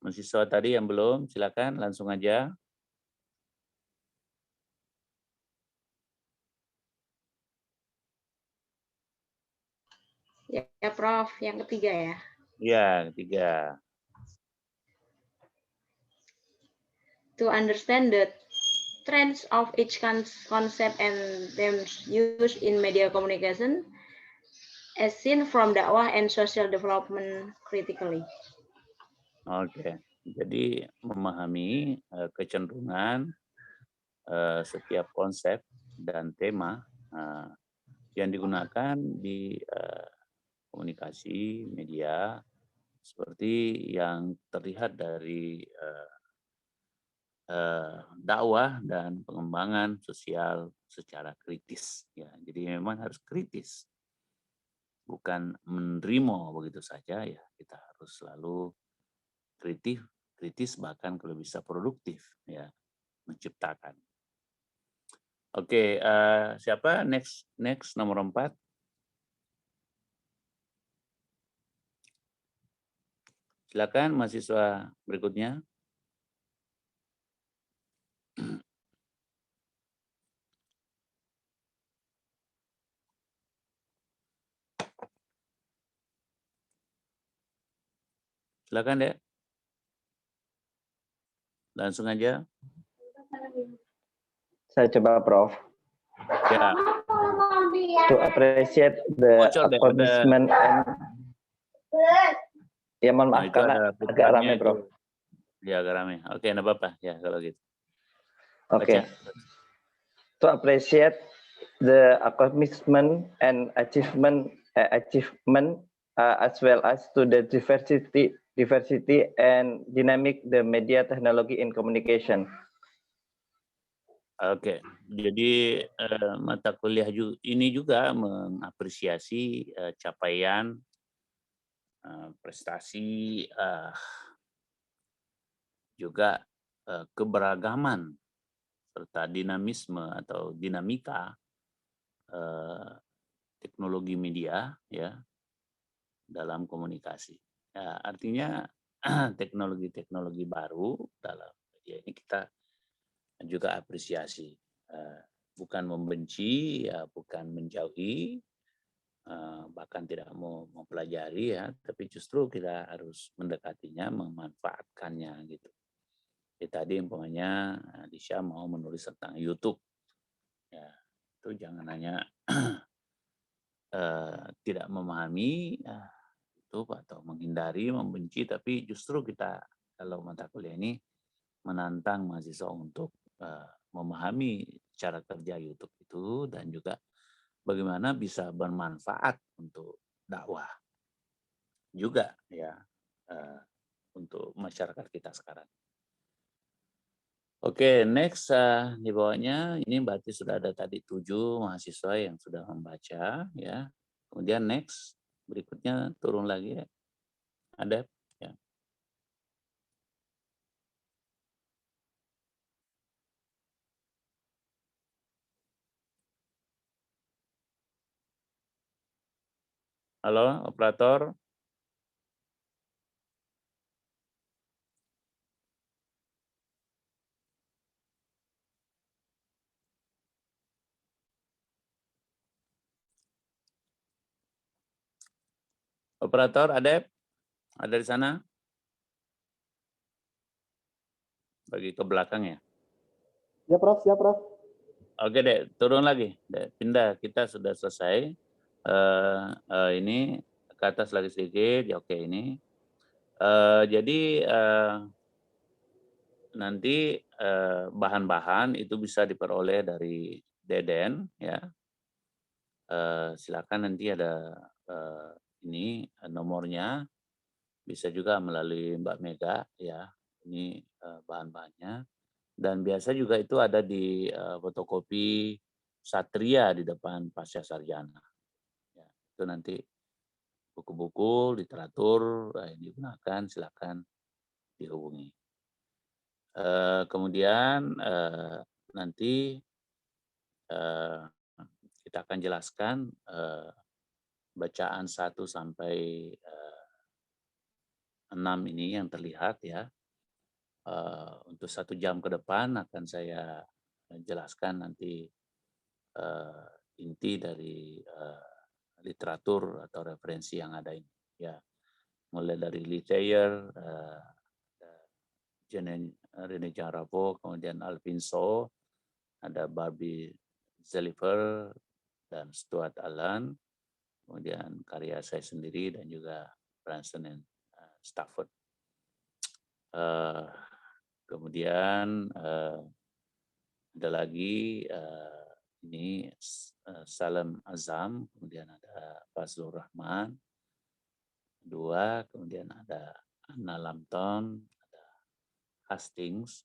Mahasiswa tadi yang belum, silakan langsung aja. Ya, Prof, yang ketiga ya. Ya, ketiga. To understand the trends of each concept and themes used in media communication as seen from dakwah and social development critically. Oke, jadi memahami kecenderungan setiap konsep dan tema yang digunakan di komunikasi media seperti yang terlihat dari dakwah dan pengembangan sosial secara kritis. Ya, jadi memang harus kritis, bukan menerima begitu saja. Ya, kita harus selalu kritis bahkan kalau bisa produktif, ya, menciptakan. Oke, siapa next nomor 4? Silakan mahasiswa berikutnya. Silakan, Dek. Langsung aja. Saya coba, Prof. Ya. To appreciate the Bocor, Dek, accomplishment and ya mohon maaf itu karena ada agak feedbacknya ramai, itu. Prof. Ya, agak ramai. Oke, enggak apa-apa ya kalau gitu. Oke. Baca. To appreciate the accomplishment and achievement as well as to the diversity and dynamic the media technology in communication. Oke, jadi mata kuliah ini juga mengapresiasi capaian, prestasi, juga keberagaman serta dinamisme atau dinamika teknologi media, ya, dalam komunikasi. Ya, artinya teknologi-teknologi baru dalam media ini kita juga apresiasi, bukan membenci, ya, bukan menjauhi, bahkan tidak mau mempelajari, ya, tapi justru kita harus mendekatinya, memanfaatkannya gitu. Jadi tadi umpamanya Disha mau menulis tentang YouTube, ya, itu jangan hanya tidak memahami YouTube atau menghindari, membenci, tapi justru kita kalau mata kuliah ini menantang mahasiswa untuk memahami cara kerja YouTube itu dan juga bagaimana bisa bermanfaat untuk dakwah juga, ya, untuk masyarakat kita sekarang. Oke, next di bawahnya ini berarti sudah ada tadi 7 mahasiswa yang sudah membaca, ya. Kemudian next berikutnya turun lagi, ya. Ada, ya. Halo, operator. Operator, ada di sana? Bagi ke belakang, ya. Ya, Prof. Siap, Prof. Oke, Dek, turun lagi. Dek, pindah, kita sudah selesai. Ini ke atas lagi sedikit, ya, oke ini. Jadi nanti bahan-bahan itu bisa diperoleh dari Deden, ya. Silakan nanti ada ini nomornya, bisa juga melalui Mbak Mega, ya. Ini bahan-bahannya. Dan biasa juga itu ada di fotokopi Satria di depan Pasca Sarjana. Ya, itu nanti buku-buku, literatur yang digunakan, silakan dihubungi. Kemudian nanti kita akan jelaskan bacaan 1 sampai 6 ini yang terlihat, ya. Untuk 1 jam ke depan akan saya jelaskan nanti inti dari literatur atau referensi yang ada ini, ya. Mulai dari Lee Thayer, René Jean Ravaud, kemudian Alvin So, ada Barbie Zelifer dan Stuart Allen, kemudian karya saya sendiri dan juga Branson and Stafford. Kemudian ada lagi ini Salam Azam, kemudian ada Fazlur Rahman, 2, kemudian ada Anna Lampton, ada Hastings,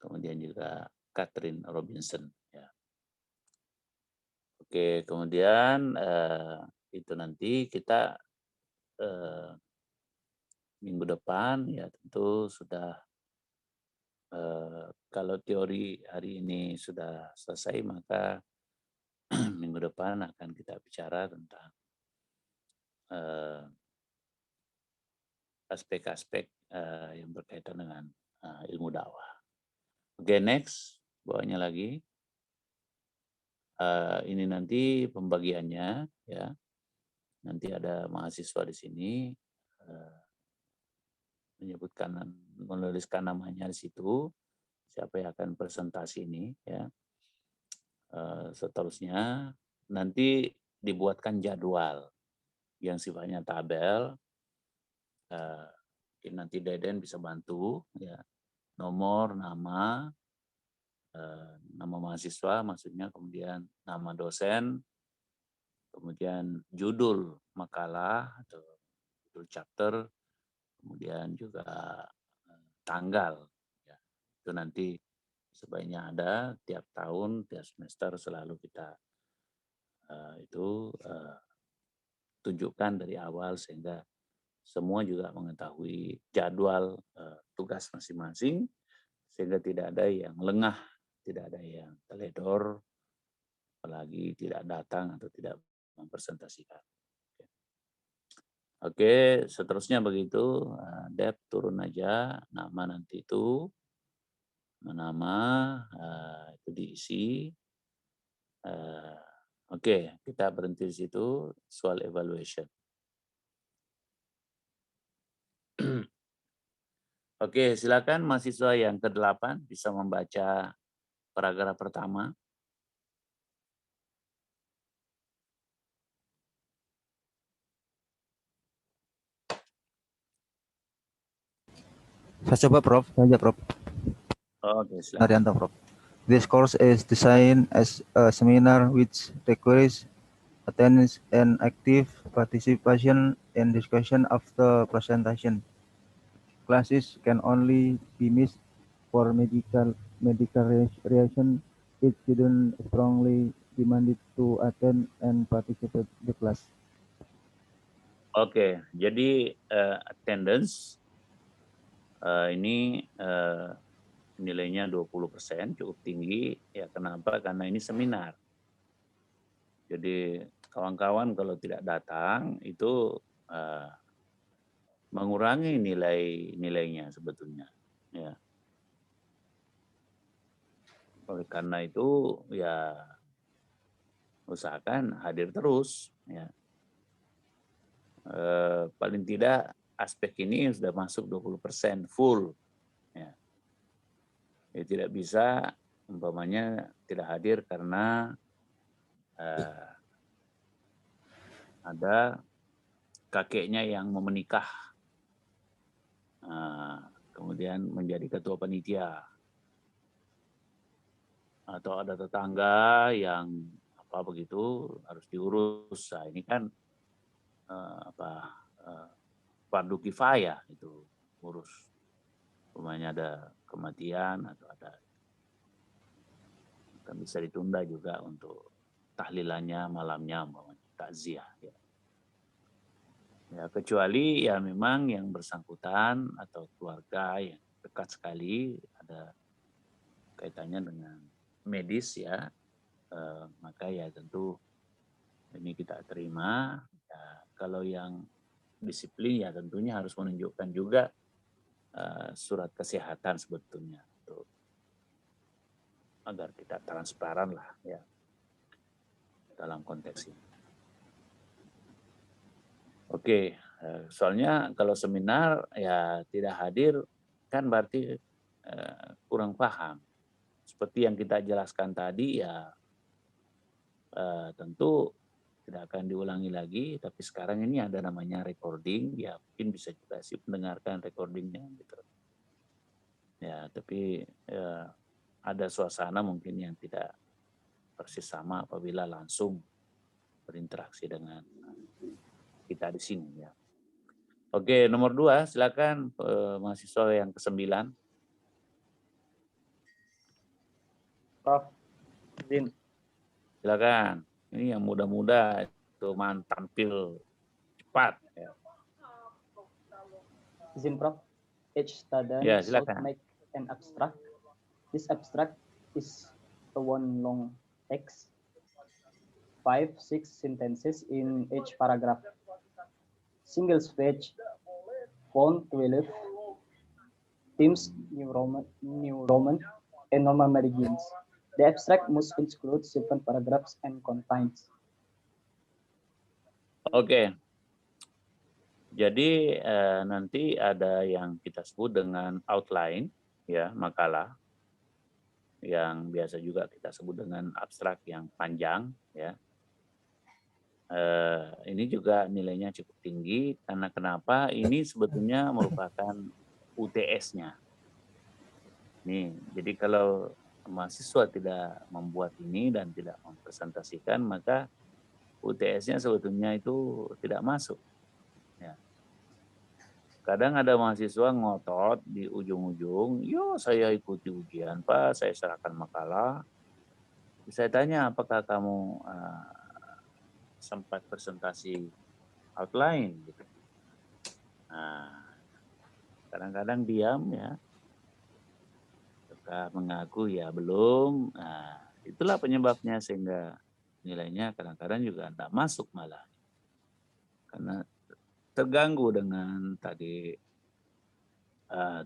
kemudian juga Catherine Robinson. Ya. Oke, kemudian itu nanti kita minggu depan ya tentu sudah kalau teori hari ini sudah selesai, maka minggu depan akan kita bicara tentang aspek-aspek yang berkaitan dengan ilmu dakwah. Oke, next, bawahnya lagi. Ini nanti pembagiannya ya. Nanti ada mahasiswa di sini menuliskan namanya di situ, siapa yang akan presentasi ini ya. Seterusnya nanti dibuatkan jadwal yang sifatnya tabel. Nanti Deden bisa bantu ya, nomor, nama mahasiswa maksudnya, kemudian nama dosen, kemudian judul makalah atau judul chapter, kemudian juga tanggal ya. Itu nanti sebaiknya ada tiap tahun, tiap semester selalu kita tunjukkan dari awal sehingga semua juga mengetahui jadwal tugas masing-masing, sehingga tidak ada yang lengah, tidak ada yang teledor, apalagi tidak datang atau tidak mempresentasikan. Oke, seterusnya begitu. Dep turun aja, nama nanti itu, nama itu diisi. Oke, kita berhenti di situ, soal evaluation. Oke, silakan mahasiswa yang ke-8 bisa membaca paragraf pertama. Saya coba, Prof. Saya Prof. Oke, silakan. Naryanto, Prof. This course is designed as a seminar which requires attendance and active participation in discussion after presentation. Classes can only be missed for medical reason. Each student strongly demanded to attend and participate the class. Oke, jadi attendance ini nilainya 20%, cukup tinggi. Ya, kenapa? Karena ini seminar. Jadi kawan-kawan kalau tidak datang itu mengurangi nilainya sebetulnya. Ya. Oleh karena itu ya usahakan hadir terus. Ya. Paling tidak aspek ini sudah masuk 20% full. Ya. Ya, tidak bisa umpamanya tidak hadir karena ada kakeknya yang mau menikah, kemudian menjadi ketua panitia, atau ada tetangga yang apa begitu harus diurus. Nah, ini kan fardu kifayah itu urus. Umpamanya ada kematian atau ada, kan bisa ditunda juga untuk tahlilannya malamnya, takziah. Ya. Ya, kecuali ya memang yang bersangkutan atau keluarga yang dekat sekali ada kaitannya dengan medis ya, maka ya tentu ini kita terima. Ya, kalau yang disiplin ya tentunya harus menunjukkan juga surat kesehatan sebetulnya untuk agar kita transparan lah ya dalam konteks ini. Oke, soalnya kalau seminar ya tidak hadir kan berarti kurang paham. Seperti yang kita jelaskan tadi ya tentu tidak akan diulangi lagi, tapi sekarang ini ada namanya recording, ya mungkin bisa juga sih mendengarkan recordingnya gitu. Ya, tapi ada suasana mungkin yang tidak persis sama apabila langsung berinteraksi dengan kita di sini ya. Oke, nomor 2, silakan mahasiswa yang ke-9. Prof. Izin. Silakan. Ini yang muda-muda itu tampil cepat. Ya. Izin Prof. Each student Ya, should silakan. make an abstract. This abstract is a one long text, 5-6 sentences in each paragraph. Single page, font 12, themes New Roman, and normal margins. The abstract must include 7 paragraphs and contains. Oke. Jadi nanti ada yang kita sebut dengan outline, ya, makalah, yang biasa juga kita sebut dengan abstrak yang panjang, ya. Ini juga nilainya cukup tinggi karena kenapa? Ini sebetulnya merupakan UTS-nya. Nih, jadi kalau mahasiswa tidak membuat ini dan tidak mempresentasikan, maka UTS-nya sebetulnya itu tidak masuk. Ya. Kadang ada mahasiswa ngotot di ujung-ujung, yo saya ikuti ujian Pak, saya serahkan makalah. Saya tanya, apakah kamu sempat presentasi outline? Gitu. Nah, kadang-kadang diam ya, suka mengaku ya belum. Nah, itulah penyebabnya sehingga nilainya kadang-kadang juga tidak masuk malah. Karena terganggu dengan tadi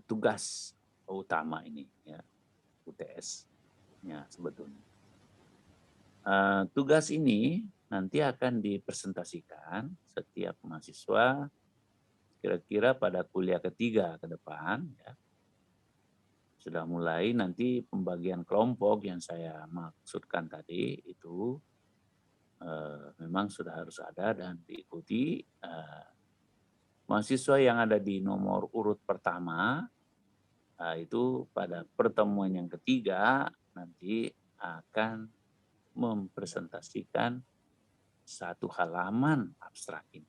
tugas utama ini, ya, UTS-nya sebetulnya. Tugas ini nanti akan dipresentasikan setiap mahasiswa kira-kira pada kuliah ketiga ke depan, ya. Sudah mulai nanti pembagian kelompok yang saya maksudkan tadi itu memang sudah harus ada dan diikuti. Mahasiswa yang ada di nomor urut pertama itu pada pertemuan yang ketiga nanti akan mempresentasikan 1 halaman abstrak ini.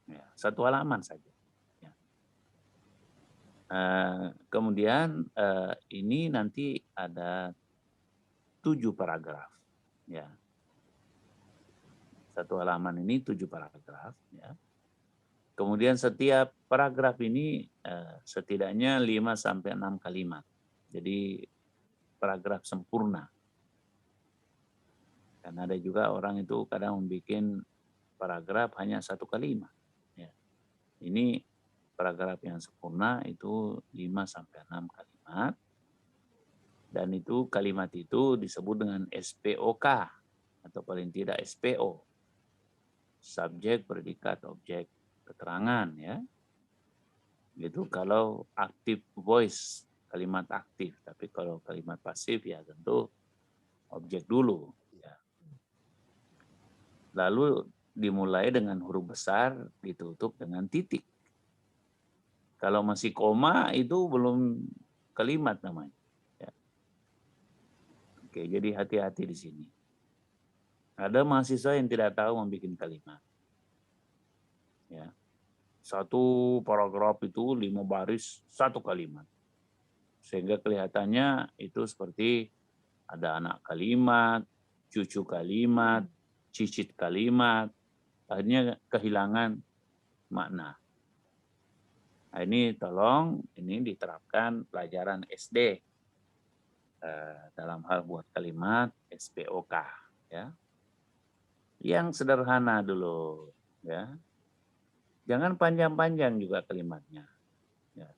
Ya, 1 halaman saja. Ya. Kemudian ini nanti ada 7 paragraf. Ya. 1 halaman ini 7 paragraf. Ya. Kemudian setiap paragraf ini setidaknya 5-6 kalimat. Jadi paragraf sempurna. Karena ada juga orang itu kadang membuat paragraf hanya 1 kalimat. Ya. Ini paragraf yang sempurna itu 5-6 kalimat. Dan itu kalimat itu disebut dengan SPOK atau paling tidak SPO. Subjek, predikat, objek, keterangan, ya. Gitu kalau active voice, kalimat aktif. Tapi kalau kalimat pasif ya tentu objek dulu. Ya. Lalu dimulai dengan huruf besar, ditutup dengan titik. Kalau masih koma itu belum kalimat namanya. Ya. Oke, jadi hati-hati di sini. Ada mahasiswa yang tidak tahu membuat kalimat. Ya. 1 paragraf itu 5 baris 1 kalimat. Sehingga kelihatannya itu seperti ada anak kalimat, cucu kalimat, cicit kalimat, akhirnya kehilangan makna. Nah, ini tolong ini diterapkan pelajaran SD dalam hal buat kalimat SPOK, ya. Yang sederhana dulu, ya. Jangan panjang-panjang juga kalimatnya. Ya.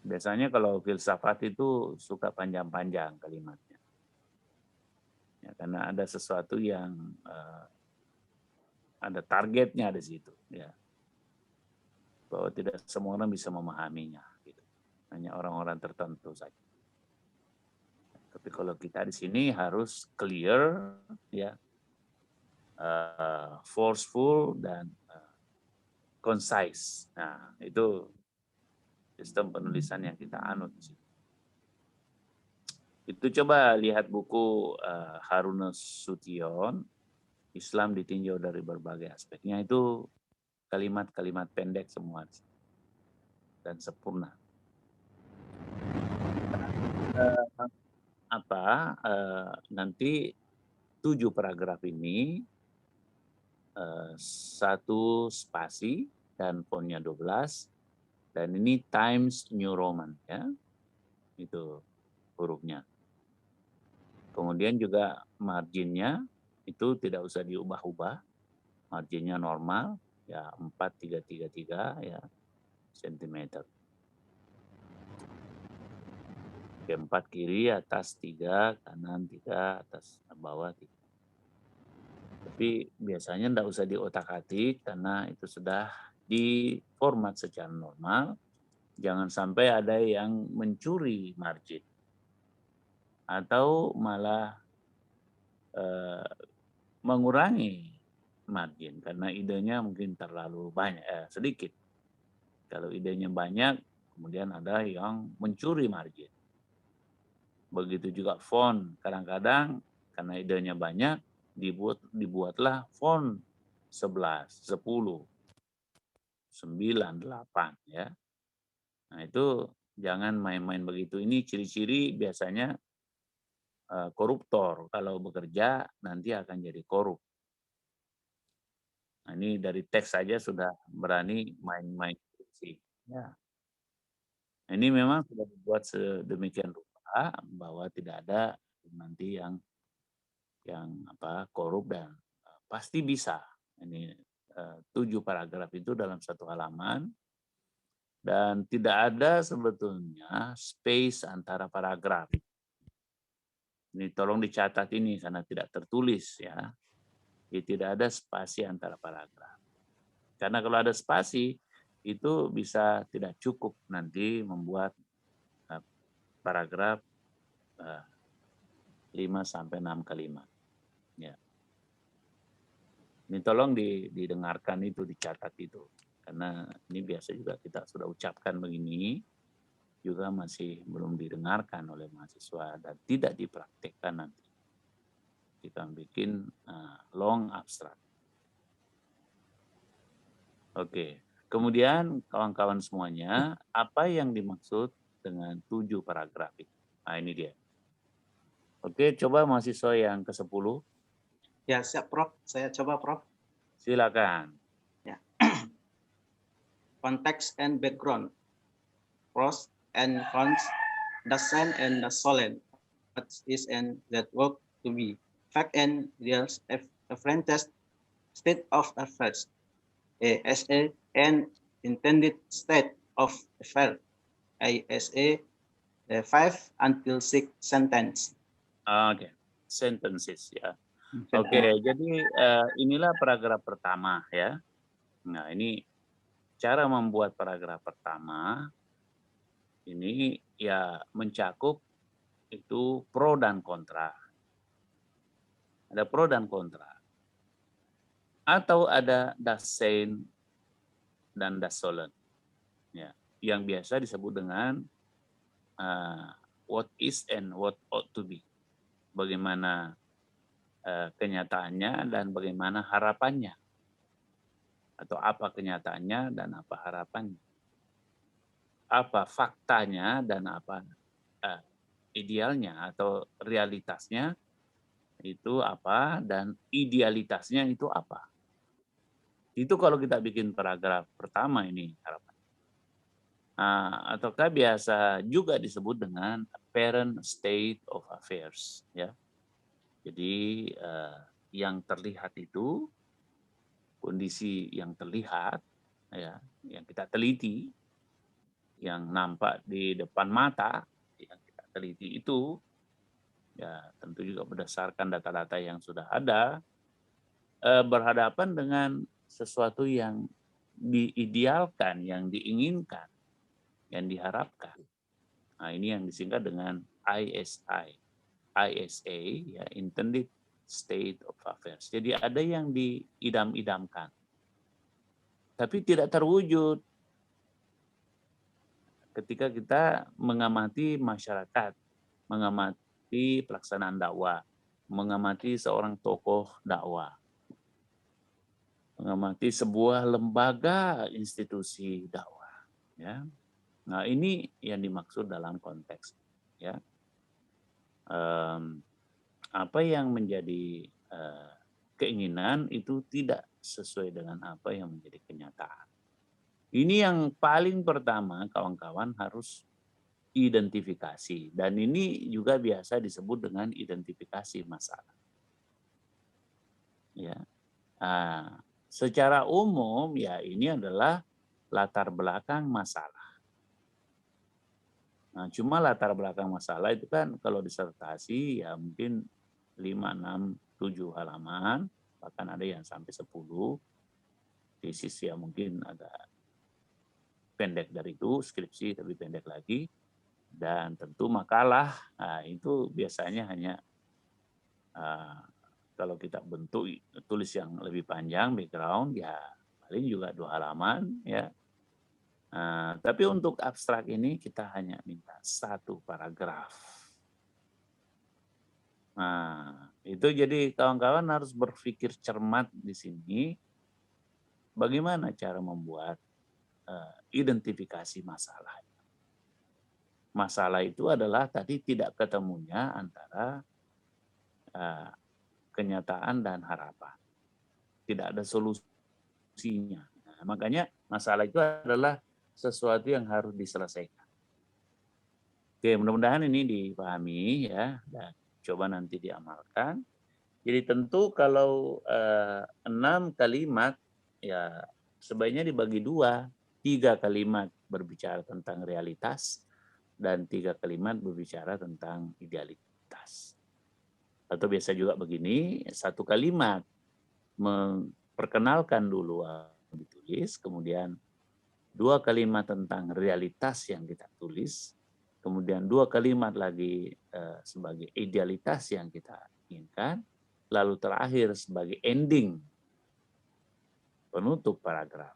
Biasanya kalau filsafat itu suka panjang-panjang kalimatnya. Ya, karena ada sesuatu yang ada targetnya di situ. Ya. Bahwa tidak semua orang bisa memahaminya. Gitu. Hanya orang-orang tertentu saja. Tapi kalau kita di sini harus clear, ya. Forceful dan concise. Nah, itu sistem penulisan yang kita anut. Itu coba lihat buku Haruna Sution, Islam Ditinjau dari Berbagai Aspeknya. Itu kalimat-kalimat pendek semua dan sempurna. nanti 7 paragraf ini 1 spasi dan fontnya 12 dan ini Times New Roman ya. Itu hurufnya. Kemudian juga marginnya itu tidak usah diubah-ubah. Marginnya normal ya 4333 ya sentimeter. 4 kiri, atas 3, kanan 3, atas bawah 3. Tapi biasanya tidak usah diotak-atik karena itu sudah diformat secara normal. Jangan sampai ada yang mencuri margin atau malah mengurangi margin karena idenya mungkin terlalu banyak, sedikit. Kalau idenya banyak, kemudian ada yang mencuri margin. Begitu juga font, kadang-kadang karena idenya banyak, dibuatlah font 11, 10, 9, 8 ya. Nah itu jangan main-main begitu. Ini ciri-ciri biasanya koruptor. Kalau bekerja nanti akan jadi korup. Nah, ini dari teks saja sudah berani main-main sih. Ya. Ini memang sudah dibuat sedemikian rupa bahwa tidak ada nanti yang korup dan pasti bisa. Ini 7 paragraf itu dalam 1 halaman dan tidak ada sebetulnya space antara paragraf. Ini tolong dicatat ini karena tidak tertulis ya. Jadi tidak ada spasi antara paragraf. Karena kalau ada spasi itu bisa tidak cukup nanti membuat paragraf 5 sampai 6 kalimat. Ya. Ini tolong didengarkan itu, dicatat itu. Karena ini biasa juga kita sudah ucapkan begini, juga masih belum didengarkan oleh mahasiswa dan tidak dipraktekkan nanti. Kita bikin long abstract. Oke, kemudian kawan-kawan semuanya, apa yang dimaksud dengan 7 paragraf itu? Nah ini dia. Oke, coba mahasiswa yang ke-10. Ya, siap Prof. Saya coba Prof. Silakan. Ya. Context and background. Pros and cons. The sun and the solen. What is and that work to be. Fact and real references. State of affairs. ASA and intended state of affair. ISA 5 until 6 sentence. Oke, sentences ya. Oke, jadi inilah paragraf pertama ya. Nah ini cara membuat paragraf pertama ini ya mencakup itu pro dan kontra. Ada pro dan kontra. Atau ada das sein dan das sollen. Ya, yang biasa disebut dengan what is and what ought to be. Bagaimana kenyataannya dan bagaimana harapannya. Atau apa kenyataannya dan apa harapannya. Apa faktanya dan apa idealnya atau realitasnya itu apa dan idealitasnya itu apa. Itu kalau kita bikin paragraf pertama ini harapan. Ataukah biasa juga disebut dengan apparent state of affairs ya. Jadi yang terlihat itu kondisi yang terlihat ya, yang kita teliti, yang nampak di depan mata, yang kita teliti itu ya tentu juga berdasarkan data-data yang sudah ada berhadapan dengan sesuatu yang diidealkan, yang diinginkan, yang diharapkan. Nah, ini yang disingkat dengan ISA ya, intended state of affairs. Jadi ada yang diidam-idamkan, tapi tidak terwujud. Ketika kita mengamati masyarakat, mengamati pelaksanaan dakwah, mengamati seorang tokoh dakwah, mengamati sebuah lembaga institusi dakwah ya. Nah, ini yang dimaksud dalam konteks ya. apa yang menjadi keinginan itu tidak sesuai dengan apa yang menjadi kenyataan. Ini yang paling pertama kawan-kawan harus identifikasi, dan ini juga biasa disebut dengan identifikasi masalah. Ya, secara umum ya ini adalah latar belakang masalah. Nah, cuma latar belakang masalah itu kan kalau disertasi ya mungkin 5, 6, 7 halaman, bahkan ada yang sampai 10. Tesis ya mungkin agak pendek dari itu, skripsi tapi pendek lagi. Dan tentu makalah, nah itu biasanya hanya kalau kita bentuk tulis yang lebih panjang background ya paling juga 2 halaman ya. Tapi untuk abstrak ini kita hanya minta 1 paragraf. Nah, itu jadi kawan-kawan harus berpikir cermat di sini bagaimana cara membuat identifikasi masalah. Masalah itu adalah tadi tidak ketemunya antara kenyataan dan harapan. Tidak ada solusinya. Nah, makanya masalah itu adalah sesuatu yang harus diselesaikan. Oke, mudah-mudahan ini dipahami ya dan coba nanti diamalkan. Jadi tentu kalau 6 kalimat ya sebaiknya dibagi 2, 3 kalimat berbicara tentang realitas dan 3 kalimat berbicara tentang idealitas. Atau biasa juga begini, 1 kalimat memperkenalkan dulu yang ditulis, kemudian 2 kalimat tentang realitas yang kita tulis, kemudian 2 kalimat lagi sebagai idealitas yang kita inginkan, lalu terakhir sebagai ending, penutup paragraf.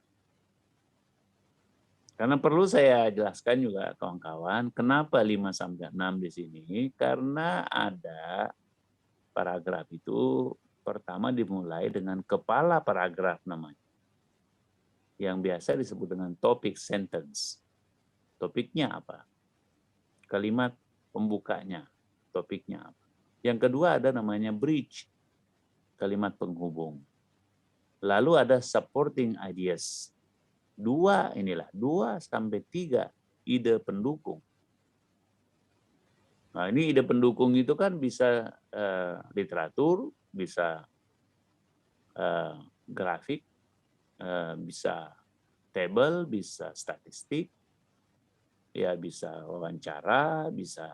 Karena perlu saya jelaskan juga kawan-kawan, kenapa 5-6 di sini? Karena ada paragraf itu pertama dimulai dengan kepala paragraf namanya. Yang biasa disebut dengan topik sentence. Topiknya apa? Kalimat pembukanya, topiknya apa? Yang kedua ada namanya bridge, kalimat penghubung. Lalu ada supporting ideas. 2 sampai 3 ide pendukung. Nah, ini ide pendukung itu kan bisa literatur, bisa grafik, bisa table, bisa statistik, ya bisa wawancara, bisa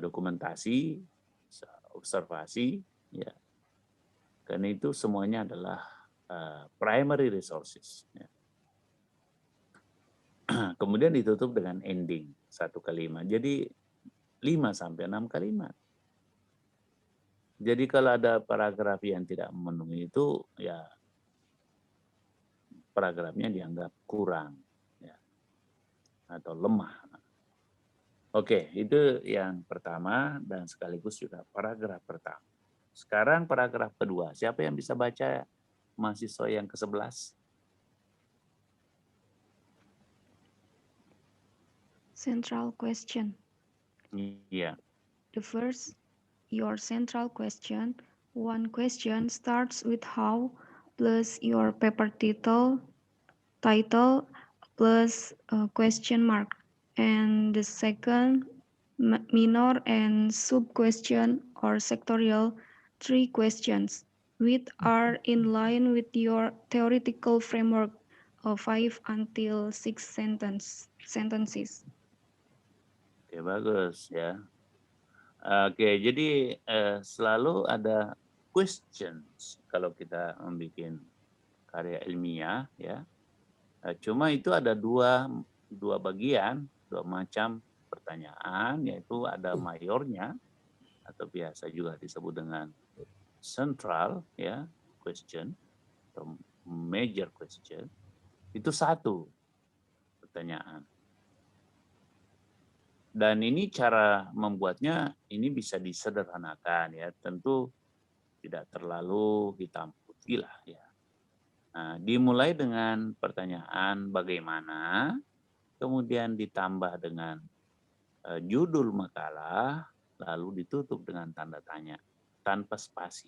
dokumentasi, bisa observasi, ya. Karena itu semuanya adalah primary resources. Ya. Kemudian ditutup dengan ending, 1 kalimat. Jadi 5-6 kalimat. Jadi kalau ada paragraf yang tidak memenuhi itu, ya paragrafnya dianggap kurang, ya, atau lemah. Oke, itu yang pertama dan sekaligus juga paragraf pertama. Sekarang paragraf kedua. Siapa yang bisa baca mahasiswa yang ke-11? Central question. Iya. The first, your central question. One question starts with how plus your paper title plus a question mark. And the second, minor and sub-question or sectorial 3 questions, which are in line with your theoretical framework of 5 until 6 sentences. Oke, bagus ya. Oke, jadi selalu ada questions kalau kita membuat karya ilmiah ya. Cuma itu ada dua bagian, 2 macam pertanyaan, yaitu ada mayornya atau biasa juga disebut dengan central ya question atau major question. Itu 1 pertanyaan. Dan ini cara membuatnya ini bisa disederhanakan ya, tentu tidak terlalu hitam putih lah ya. Nah, dimulai dengan pertanyaan bagaimana, kemudian ditambah dengan judul makalah, lalu ditutup dengan tanda tanya tanpa spasi.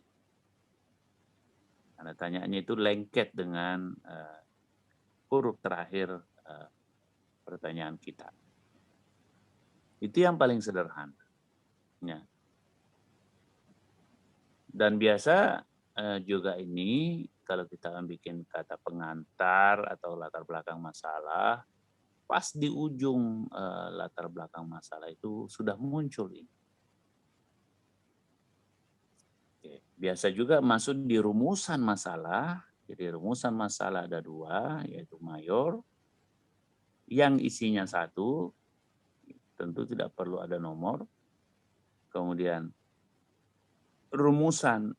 Tanda tanyanya itu lengket dengan huruf terakhir pertanyaan kita. Itu yang paling sederhana. Ya. Dan biasa juga ini kalau kita bikin kata pengantar atau latar belakang masalah, pas di ujung latar belakang masalah itu sudah muncul ini. Oke. Biasa juga masuk di rumusan masalah. Jadi rumusan masalah ada dua, yaitu mayor, yang isinya satu, tentu tidak perlu ada nomor. Kemudian rumusan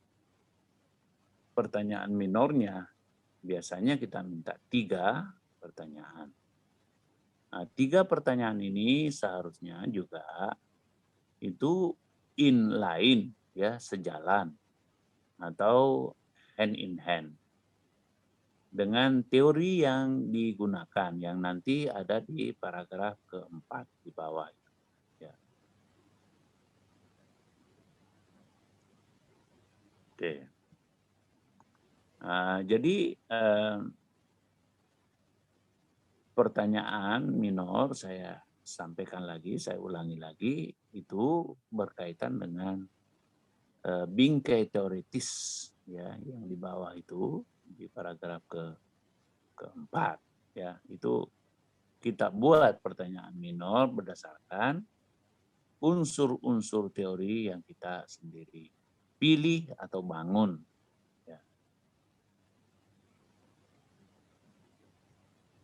pertanyaan minornya, biasanya kita minta 3 pertanyaan. Nah, 3 pertanyaan ini seharusnya juga itu inline, ya, sejalan atau hand in hand dengan teori yang digunakan yang nanti ada di paragraf keempat di bawah. Ya. Oke. Jadi pertanyaan minor saya sampaikan lagi, saya ulangi lagi, itu berkaitan dengan bingkai teoritis, ya, yang di bawah itu di paragraf keempat, ya, itu kita buat pertanyaan minor berdasarkan unsur-unsur teori yang kita sendiri pilih atau bangun. Ya.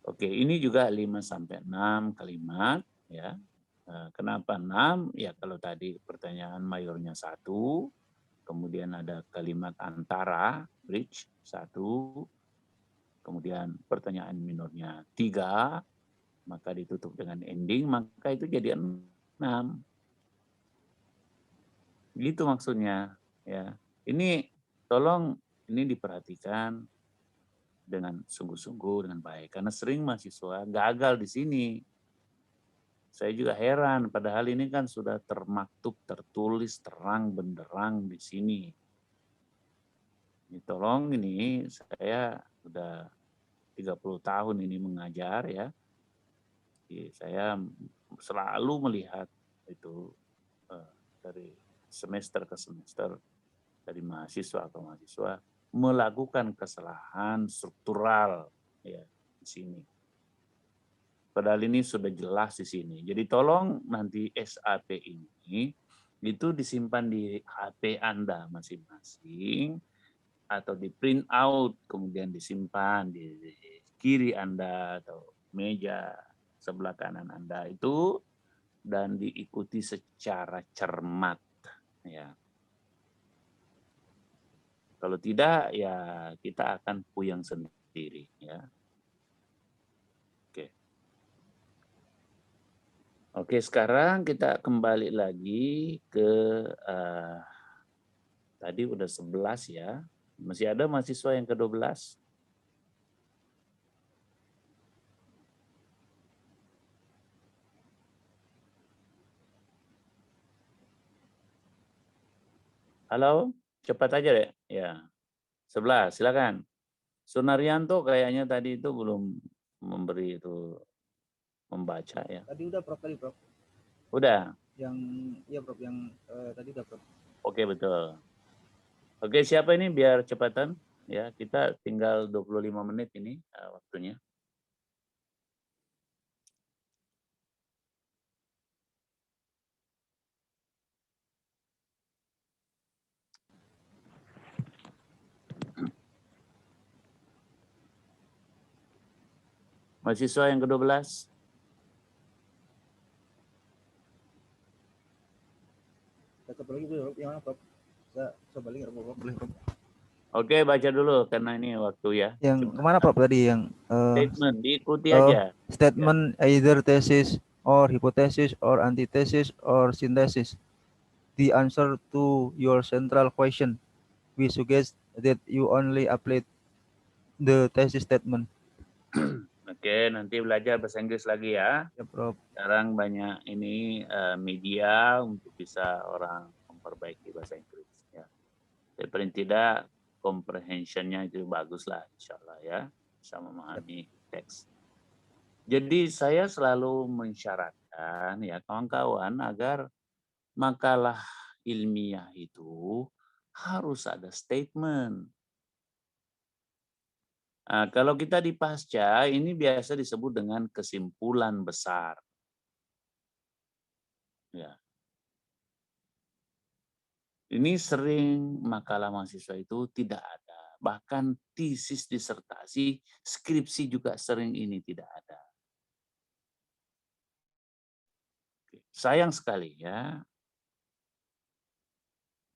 Oke, ini juga 5-6 kalimat, ya. Kenapa 6? Ya, kalau tadi pertanyaan mayornya 1, kemudian ada kalimat antara, bridge 1, kemudian pertanyaan minornya 3, maka ditutup dengan ending, maka itu jadi 6. Gitu maksudnya, ya. Ini tolong ini diperhatikan dengan sungguh-sungguh, dengan baik, karena sering mahasiswa gagal di sini. Saya juga heran, padahal ini kan sudah termaktub, tertulis, terang benderang di sini. Ini tolong, ini saya sudah 30 tahun ini mengajar, ya. Jadi saya selalu melihat itu dari semester ke semester, dari mahasiswa ke mahasiswa melakukan kesalahan struktural, ya, di sini. Padahal ini sudah jelas di sini. Jadi tolong nanti SAP ini itu disimpan di HP Anda masing-masing atau di print out kemudian disimpan di kiri Anda atau meja sebelah kanan Anda itu, dan diikuti secara cermat, ya. Kalau tidak, ya kita akan puyeng sendiri, ya. Oke, sekarang kita kembali lagi ke tadi udah 11, ya. Masih ada mahasiswa yang ke-12? Halo, cepat aja deh. Ya, 11, silakan. Sunaryanto kayaknya tadi itu belum memberi itu, membaca, ya. Tadi udah Prof, tadi Prof. Udah? Yang, iya Prof, yang tadi udah Prof. Oke, betul. Oke, siapa ini biar cepatan? Ya, kita tinggal 25 menit ini waktunya. Mahasiswa yang ke-12. Tetap lagi Prof, yang mana Prof? Saya coba lihat Prof, boleh Prof. Oke, baca dulu karena ini waktu, ya. Yang kemana Prof tadi yang statement, diikuti aja. Statement either thesis or hypothesis or antithesis or synthesis. The answer to your central question. We suggest that you only apply the thesis statement. Oke, nanti belajar bahasa Inggris lagi ya. Ya, Prof. Sekarang banyak ini media untuk bisa orang memperbaiki bahasa Inggris. Ya. Tapi paling tidak comprehension-nya itu bagus lah, insya Allah ya, bisa memahami teks. Jadi saya selalu mensyaratkan ya kawan-kawan agar makalah ilmiah itu harus ada statement. Nah, kalau kita di pasca ini biasa disebut dengan kesimpulan besar. Ya. Ini sering makalah mahasiswa itu tidak ada. Bahkan tesis disertasi, skripsi juga sering ini tidak ada. Sayang sekali ya.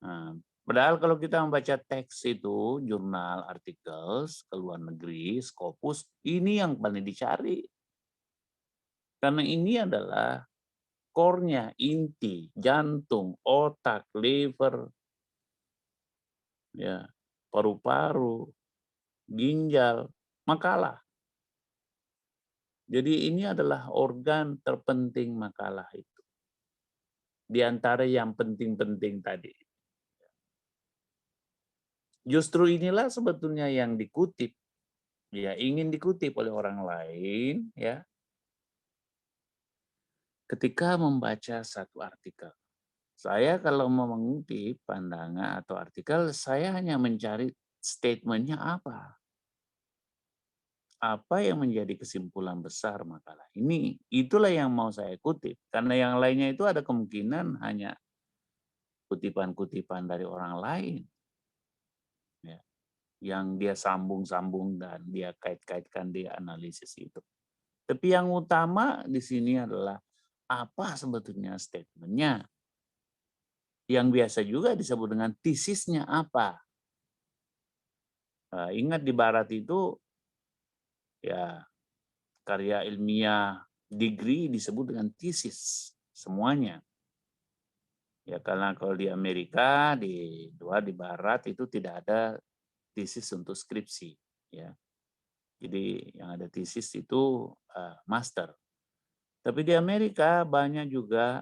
Nah, padahal kalau kita membaca teks itu, jurnal, artikel, ke luar negeri, Scopus, ini yang paling dicari. Karena ini adalah core-nya, inti, jantung, otak, liver, ya, paru-paru, ginjal, makalah. Jadi ini adalah organ terpenting makalah itu. Di antara yang penting-penting tadi. Justru inilah sebetulnya yang dikutip, ya ingin dikutip oleh orang lain, ya. Ketika membaca satu artikel, saya kalau mau mengutip pandangan atau artikel, saya hanya mencari statementnya apa. Apa yang menjadi kesimpulan besar makalah ini? Itulah yang mau saya kutip. Karena yang lainnya itu ada kemungkinan hanya kutipan-kutipan dari orang lain. Ya. Yang dia sambung-sambung dan dia kait-kaitkan, dia analisis itu. Tapi yang utama di sini adalah apa sebetulnya statementnya. Yang biasa juga disebut dengan tesisnya apa. Ingat di Barat itu ya karya ilmiah degree disebut dengan tesis semuanya. Ya karena kalau di Amerika di Barat itu tidak ada tesis untuk skripsi ya. Jadi yang ada tesis itu master. Tapi di Amerika banyak juga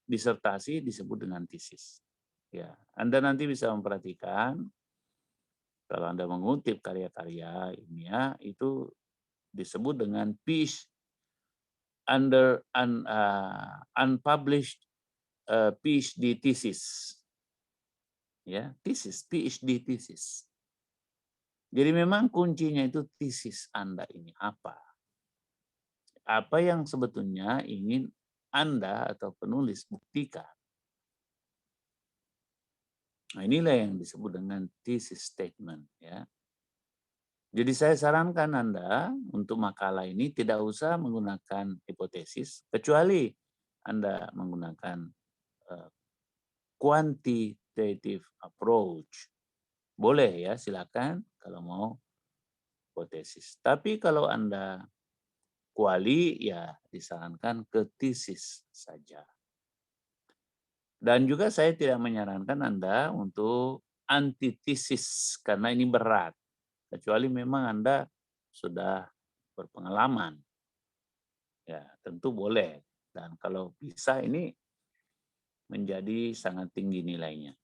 disertasi disebut dengan tesis. Ya, Anda nanti bisa memperhatikan kalau Anda mengutip karya-karya ilmiah itu disebut dengan unpublished PhD thesis. Ya, tesis, PhD thesis. Jadi memang kuncinya itu tesis Anda ini apa? Apa yang sebetulnya ingin Anda atau penulis buktikan. Nah, inilah yang disebut dengan thesis statement ya. Jadi saya sarankan Anda untuk makalah ini tidak usah menggunakan hipotesis kecuali Anda menggunakan quantitative approach. Boleh ya, silakan kalau mau hipotesis. Tapi kalau Anda kuali ya disarankan ke tesis saja. Dan juga saya tidak menyarankan Anda untuk antitesis karena ini berat. Kecuali memang Anda sudah berpengalaman. Ya, tentu boleh. Dan kalau bisa ini menjadi sangat tinggi nilainya.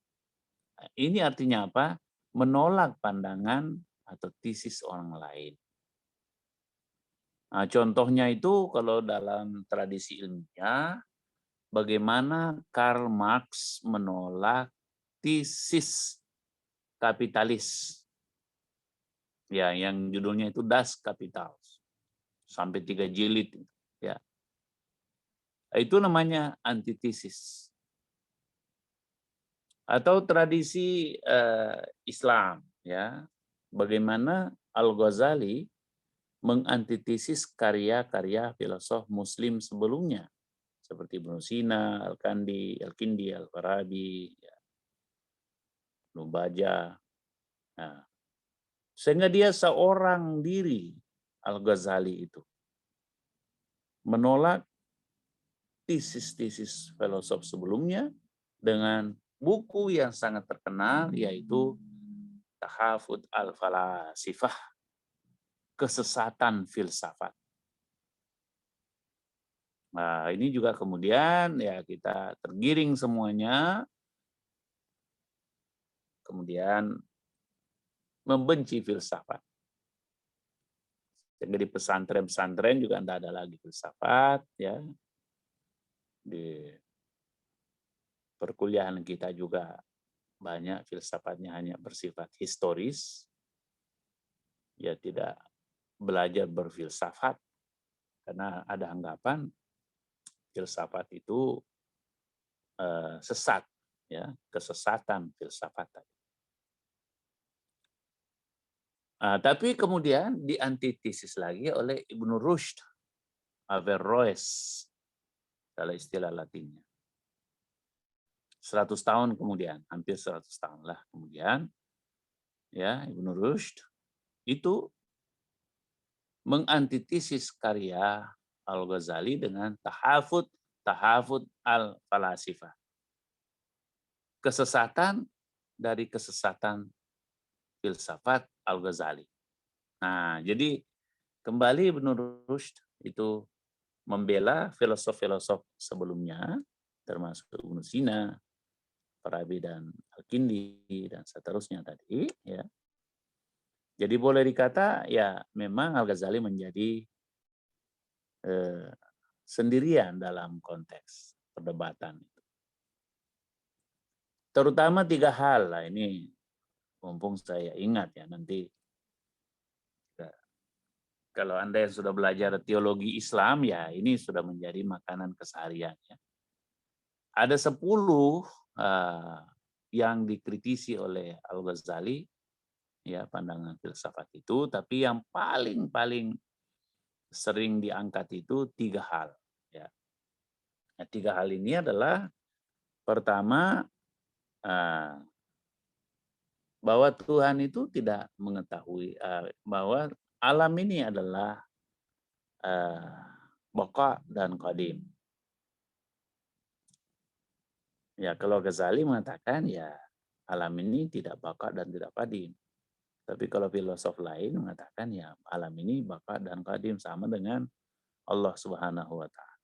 Nah, ini artinya apa? Menolak pandangan atau tesis orang lain. Nah, contohnya itu kalau dalam tradisi ilmiah, bagaimana Karl Marx menolak tesis kapitalis. Ya, yang judulnya itu Das Kapital. Sampai 3 jilid. Ya. Itu namanya antitesis. Atau tradisi Islam. Ya. Bagaimana Al-Ghazali mengantitesis karya-karya filosof Muslim sebelumnya. Seperti Ibnu Sina, Al-Kindi, Al-Farabi, ya. Ibnu Bajjah. Nah, sehingga dia seorang diri, Al-Ghazali itu, menolak tesis-tesis filosof sebelumnya dengan buku yang sangat terkenal, yaitu Tahafut al-Falasifah. kesesatan filsafat. Nah, ini juga kemudian ya kita tergiring semuanya, kemudian membenci filsafat. Jadi di pesantren-pesantren juga tidak ada lagi filsafat, ya. Di perkuliahan kita juga banyak filsafatnya hanya bersifat historis, ya tidak belajar berfilsafat karena ada anggapan filsafat itu sesat, ya, kesesatan filsafat tadi. Tapi kemudian diantitesis lagi oleh Ibnu Rushd, Averroes, kalau istilah Latinnya. 100 tahun kemudian, hampir 100 tahun lah kemudian, ya, Ibnu Rushd itu mengantitesis karya Al-Ghazali dengan tahafut al-falasifah. Kesesatan dari kesesatan filsafat Al-Ghazali. Nah, jadi kembali Ibnu Rushd itu membela filosof-filosof sebelumnya, termasuk Ibnu Sina, Farabi dan Al-Kindi dan seterusnya tadi, ya. Jadi boleh dikata ya memang Al-Ghazali menjadi sendirian dalam konteks perdebatan itu. Terutama 3 hal lah ini, mumpung saya ingat ya nanti. Kalau Anda yang sudah belajar teologi Islam, ya ini sudah menjadi makanan keseharian. Ya. Ada 10 yang dikritisi oleh Al-Ghazali, ya pandangan filsafat itu, tapi yang paling sering diangkat itu 3 hal. Ya. Nah, 3 hal ini adalah pertama, bahwa Tuhan itu tidak mengetahui bahwa alam ini adalah baqa dan qadim. Ya, kalau Ghazali mengatakan ya alam ini tidak baqa dan tidak qadim. Tapi kalau filosof lain mengatakan ya alam ini baqa dan qadim sama dengan Allah Subhanahu wa taala.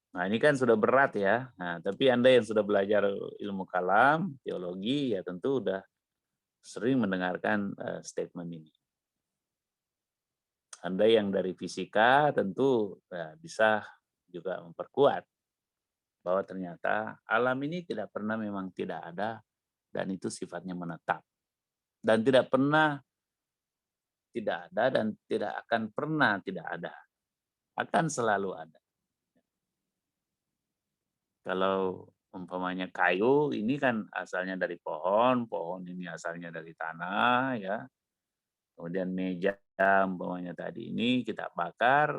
Nah, ini kan sudah berat ya. Nah, tapi Anda yang sudah belajar ilmu kalam, teologi ya tentu udah sering mendengarkan statement ini. Anda yang dari fisika tentu bisa juga memperkuat bahwa ternyata alam ini tidak pernah memang tidak ada dan itu sifatnya menetap. Dan tidak pernah tidak ada dan tidak akan pernah tidak ada. Akan selalu ada. Kalau umpamanya kayu ini kan asalnya dari pohon, pohon ini asalnya dari tanah ya. Kemudian meja umpamanya tadi ini kita bakar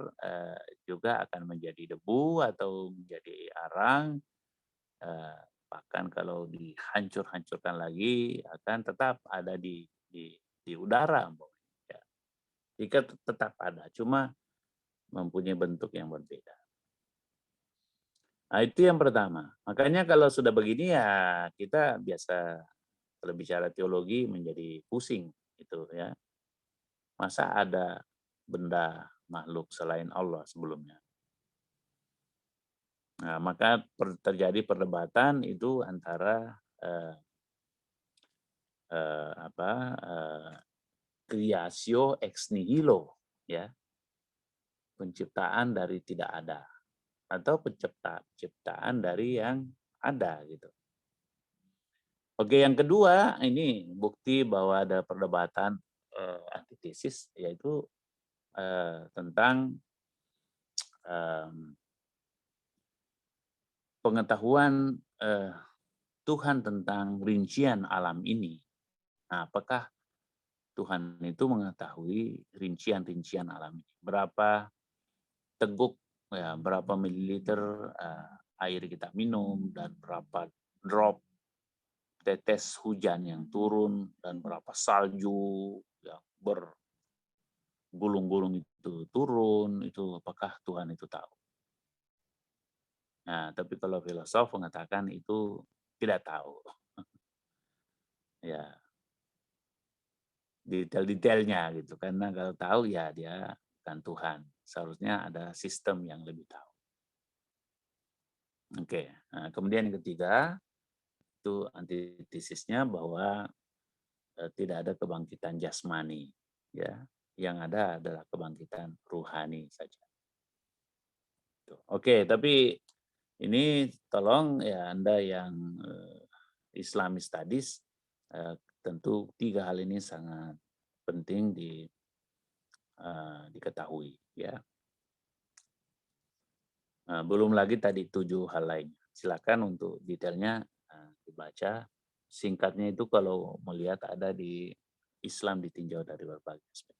juga akan menjadi debu atau menjadi arang. Bahkan kalau dihancur-hancurkan lagi akan tetap ada di udara. Ya. Jika tetap ada, cuma mempunyai bentuk yang berbeda. Nah, itu yang pertama. Makanya kalau sudah begini ya kita biasa kalau bicara teologi menjadi pusing itu ya. Masa ada benda makhluk selain Allah sebelumnya? Nah, maka terjadi perdebatan itu antara creatio ex nihilo, ya, penciptaan dari tidak ada, atau penciptaan dari yang ada gitu. Oke, yang kedua ini bukti bahwa ada perdebatan antitesis, yaitu tentang pengetahuan Tuhan tentang rincian alam ini. Nah, apakah Tuhan itu mengetahui rincian-rincian alam ini? Berapa teguk, ya, berapa mililiter air kita minum, dan berapa drop tetes hujan yang turun, dan berapa salju yang bergulung-gulung itu turun, itu apakah Tuhan itu tahu? Nah, tapi kalau filosof mengatakan itu tidak tahu. Ya. detail-detailnya gitu. Karena kalau tahu ya dia bukan Tuhan. Seharusnya ada sistem yang lebih tahu. Oke, nah, kemudian yang ketiga itu antitesisnya bahwa tidak ada kebangkitan jasmani, ya. Yang ada adalah kebangkitan ruhani saja. Oke, tapi ini tolong ya Anda yang Islamic Studies tentu tiga hal ini sangat penting diketahui, ya. Belum lagi tadi 7 hal lainnya. Silakan untuk detailnya dibaca. Singkatnya itu kalau melihat ada di Islam ditinjau dari berbagai aspek.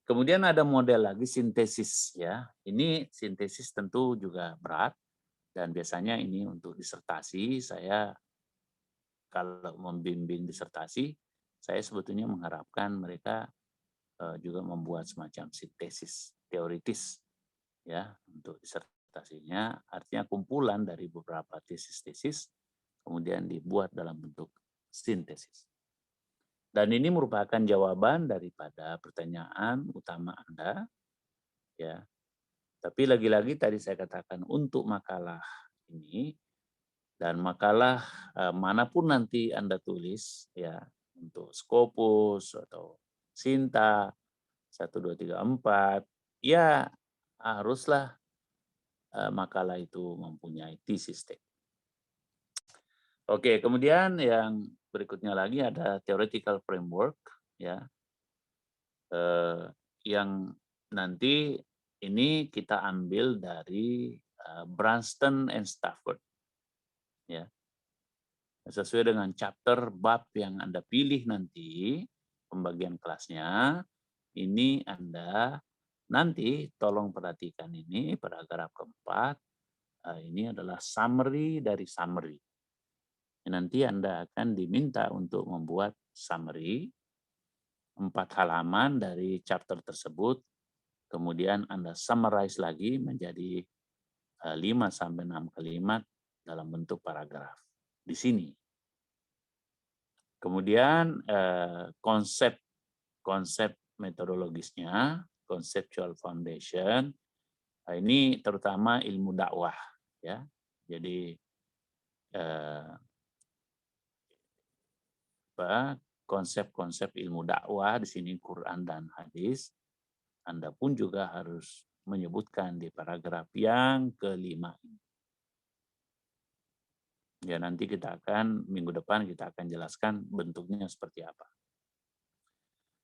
Kemudian ada model lagi sintesis, ya. Ini sintesis tentu juga berat dan biasanya ini untuk disertasi. Saya kalau membimbing disertasi, saya sebetulnya mengharapkan mereka juga membuat semacam sintesis teoritis, ya, untuk disertasinya. Artinya kumpulan dari beberapa tesis-tesis kemudian dibuat dalam bentuk sintesis. Dan ini merupakan jawaban daripada pertanyaan utama Anda, ya. Tapi lagi-lagi tadi saya katakan untuk makalah ini dan makalah manapun nanti Anda tulis, ya, untuk Scopus atau Sinta 1, 2, 3, 4, ya haruslah makalah itu mempunyai thesis statement. Oke, kemudian yang berikutnya lagi ada theoretical framework, ya, yang nanti ini kita ambil dari Branston and Stafford, ya, sesuai dengan chapter bab yang Anda pilih nanti pembagian kelasnya. Ini Anda nanti tolong perhatikan ini paragraf keempat. Ini adalah summary dari summary. Nanti Anda akan diminta untuk membuat summary 4 halaman dari chapter tersebut. Kemudian Anda summarize lagi menjadi 5-6 kalimat dalam bentuk paragraf di sini. Kemudian konsep metodologisnya, conceptual foundation, ini terutama ilmu dakwah, ya. Jadi konsep-konsep ilmu dakwah di sini Quran dan hadis. Anda pun juga harus menyebutkan di paragraf yang kelima ini. Ya, nanti minggu depan kita akan jelaskan bentuknya seperti apa.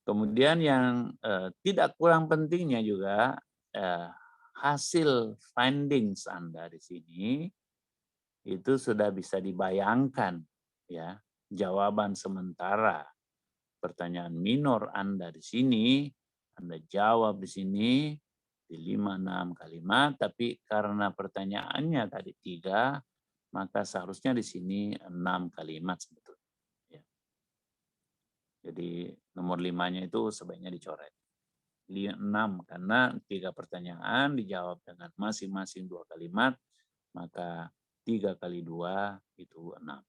Kemudian yang tidak kurang pentingnya juga hasil findings Anda di sini itu sudah bisa dibayangkan, ya, jawaban sementara pertanyaan minor Anda di sini, Anda jawab di sini di 5-6 kalimat, tapi karena pertanyaannya tadi 3, maka seharusnya di sini 6 kalimat sebetulnya. Ya. Jadi nomor 5-nya itu sebaiknya dicoret. 6 karena 3 pertanyaan dijawab dengan masing-masing 2 kalimat, maka 3 kali 2 itu 6.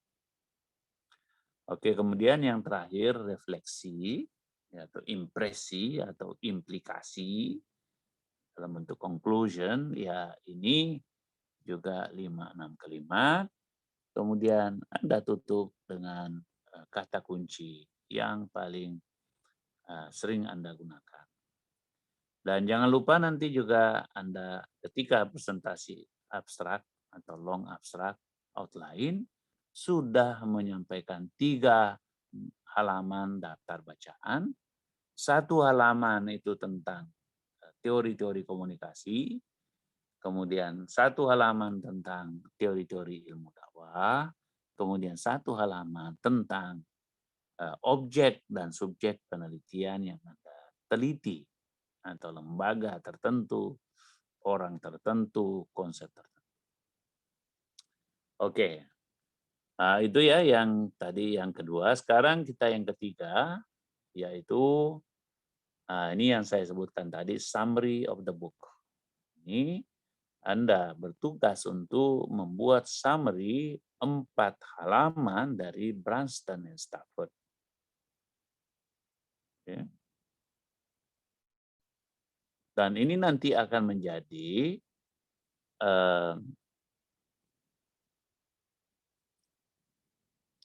Oke, kemudian yang terakhir refleksi, atau impresi atau implikasi dalam bentuk conclusion, ya ini juga 5-6 kalimat. Kemudian Anda tutup dengan kata kunci yang paling sering Anda gunakan. Dan jangan lupa nanti juga Anda ketika presentasi abstrak atau long abstrak outline sudah menyampaikan 3 halaman daftar bacaan, 1 halaman itu tentang teori-teori komunikasi, kemudian 1 halaman tentang teori-teori ilmu dakwah, kemudian 1 halaman tentang objek dan subjek penelitian yang Anda teliti atau lembaga tertentu, orang tertentu, konsep tertentu. Oke. Itu ya yang tadi yang kedua. Sekarang kita yang ketiga, yaitu ini yang saya sebutkan tadi, summary of the book. Ini Anda bertugas untuk membuat summary 4 halaman dari Branston and Stafford. Ya. Dan ini nanti akan menjadi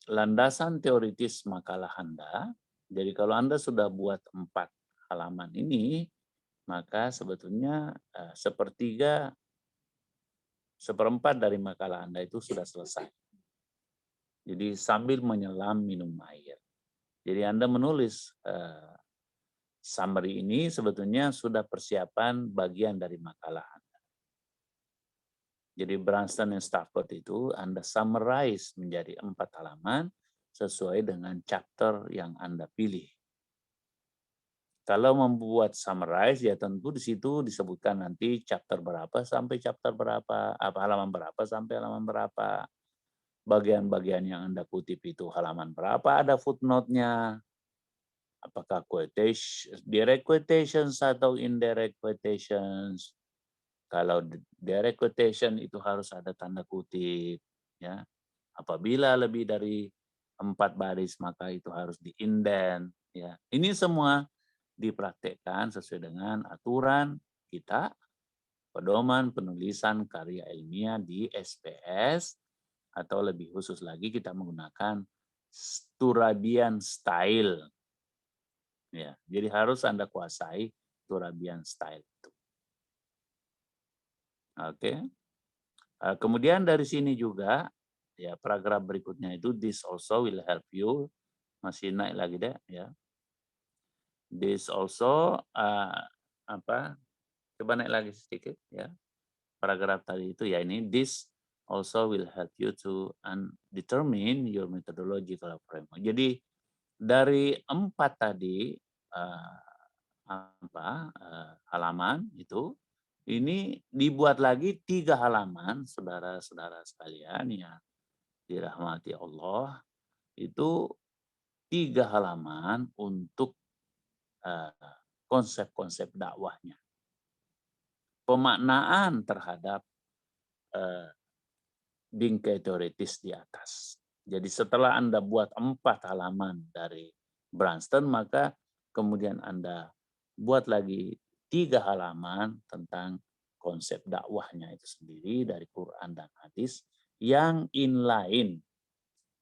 landasan teoritis makalah Anda. Jadi kalau Anda sudah buat 4 halaman ini, maka sebetulnya seperempat dari makalah Anda itu sudah selesai. Jadi sambil menyelam minum air. Jadi Anda menulis summary ini sebetulnya sudah persiapan bagian dari makalah Anda. Jadi Branston dan Stafford itu Anda summarize menjadi 4 halaman sesuai dengan chapter yang Anda pilih. Kalau membuat summarize ya tentu di situ disebutkan nanti chapter berapa sampai chapter berapa, halaman berapa sampai halaman berapa. Bagian-bagian yang Anda kutip itu halaman berapa, ada footnote-nya. Apakah direct quotations atau indirect quotations. Kalau direct quotation itu harus ada tanda kutip. Ya. Apabila lebih dari 4 baris maka itu harus di-indent. Ya. Ini semua dipraktekkan sesuai dengan aturan kita, pedoman penulisan karya ilmiah di SPS, atau lebih khusus lagi kita menggunakan Turabian style. Ya, jadi harus Anda kuasai Turabian style itu. Oke. Kemudian dari sini juga ya paragraf berikutnya itu this also will help you. Masih naik lagi deh ya. This also coba naik lagi sedikit ya. Paragraf tadi itu ya ini this also will help you to determine your methodological framework. Jadi dari 4 tadi halaman itu ini dibuat lagi 3 halaman, saudara-saudara sekalian yang dirahmati Allah, itu 3 halaman untuk konsep-konsep dakwahnya. Pemaknaan terhadap bingkai teoritis di atas. Jadi setelah Anda buat 4 halaman dari Branston, maka kemudian Anda buat lagi 3 halaman tentang konsep dakwahnya itu sendiri dari Quran dan hadis yang inline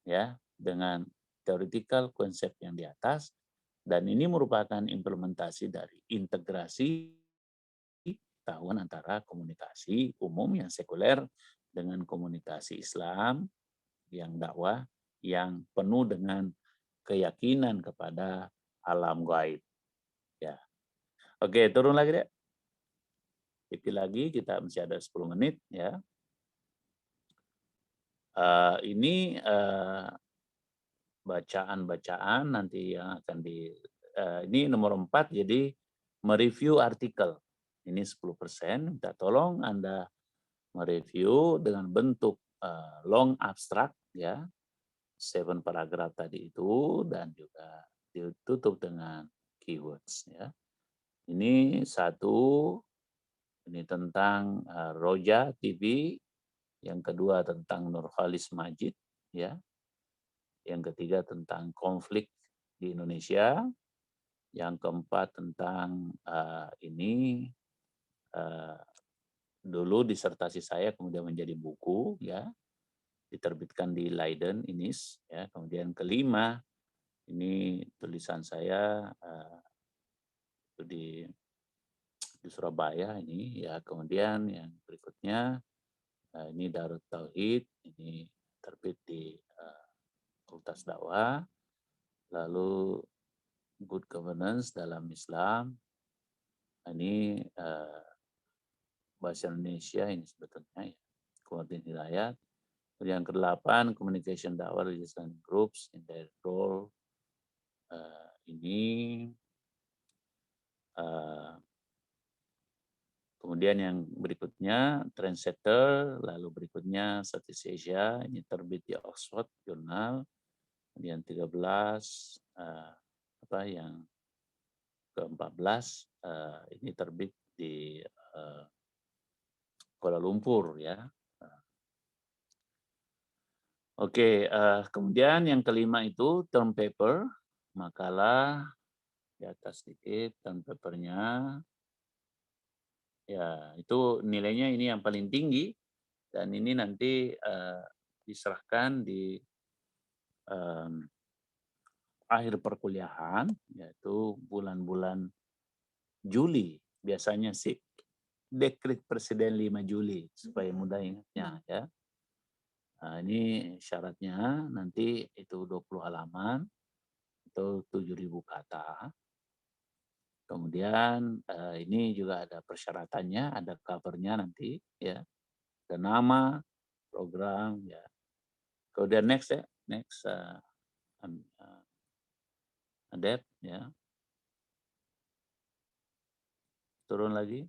ya dengan theoretical konsep yang di atas, dan ini merupakan implementasi dari integrasi pengetahuan antara komunikasi umum yang sekuler dengan komunikasi Islam yang dakwah yang penuh dengan keyakinan kepada alam gaib. Ya. Oke, turun lagi deh. Tipi lagi, kita masih ada 10 menit ya. Ini bacaan-bacaan nanti yang akan ini nomor 4, jadi mereview artikel. Ini 10%, minta tolong Anda mereview dengan bentuk long abstract ya. 7 paragraf tadi itu dan juga ditutup dengan keywords ya. Ini 1, ini tentang Roja TV, yang kedua tentang Nurholis Majid ya. Yang ketiga tentang konflik di Indonesia, yang keempat tentang dulu disertasi saya kemudian menjadi buku ya, diterbitkan di Leiden Inis ya. Kemudian kelima ini tulisan saya itu di Surabaya ini ya. Kemudian yang berikutnya ini Darut Tauhid, ini terbit di Fakultas Dakwah. Lalu Good Governance dalam Islam, ini bahasa Indonesia ini sebetulnya ya. Kemudian Hidayat. Yang ke-8 Communication Dakwah Religious Groups in their role. Ini kemudian yang berikutnya Trendsetter, lalu berikutnya Southeast Asia, ini terbit di Oxford Journal. Kemudian 13 yang ke-14 ini terbit di Kuala Lumpur ya. Oke, kemudian yang kelima itu term paper, makalah di atas sedikit dan papernya. Ya, itu nilainya ini yang paling tinggi dan ini nanti diserahkan di akhir perkuliahan, yaitu bulan-bulan Juli. Biasanya sih dekret Presiden 5 Juli supaya mudah ingatnya ya. Nah, ini syaratnya nanti itu 20 halaman atau 7.000 kata. Kemudian ini juga ada persyaratannya, ada covernya nanti ya, ada nama, program ya. Kemudian next ya, next Adep ya. Turun lagi.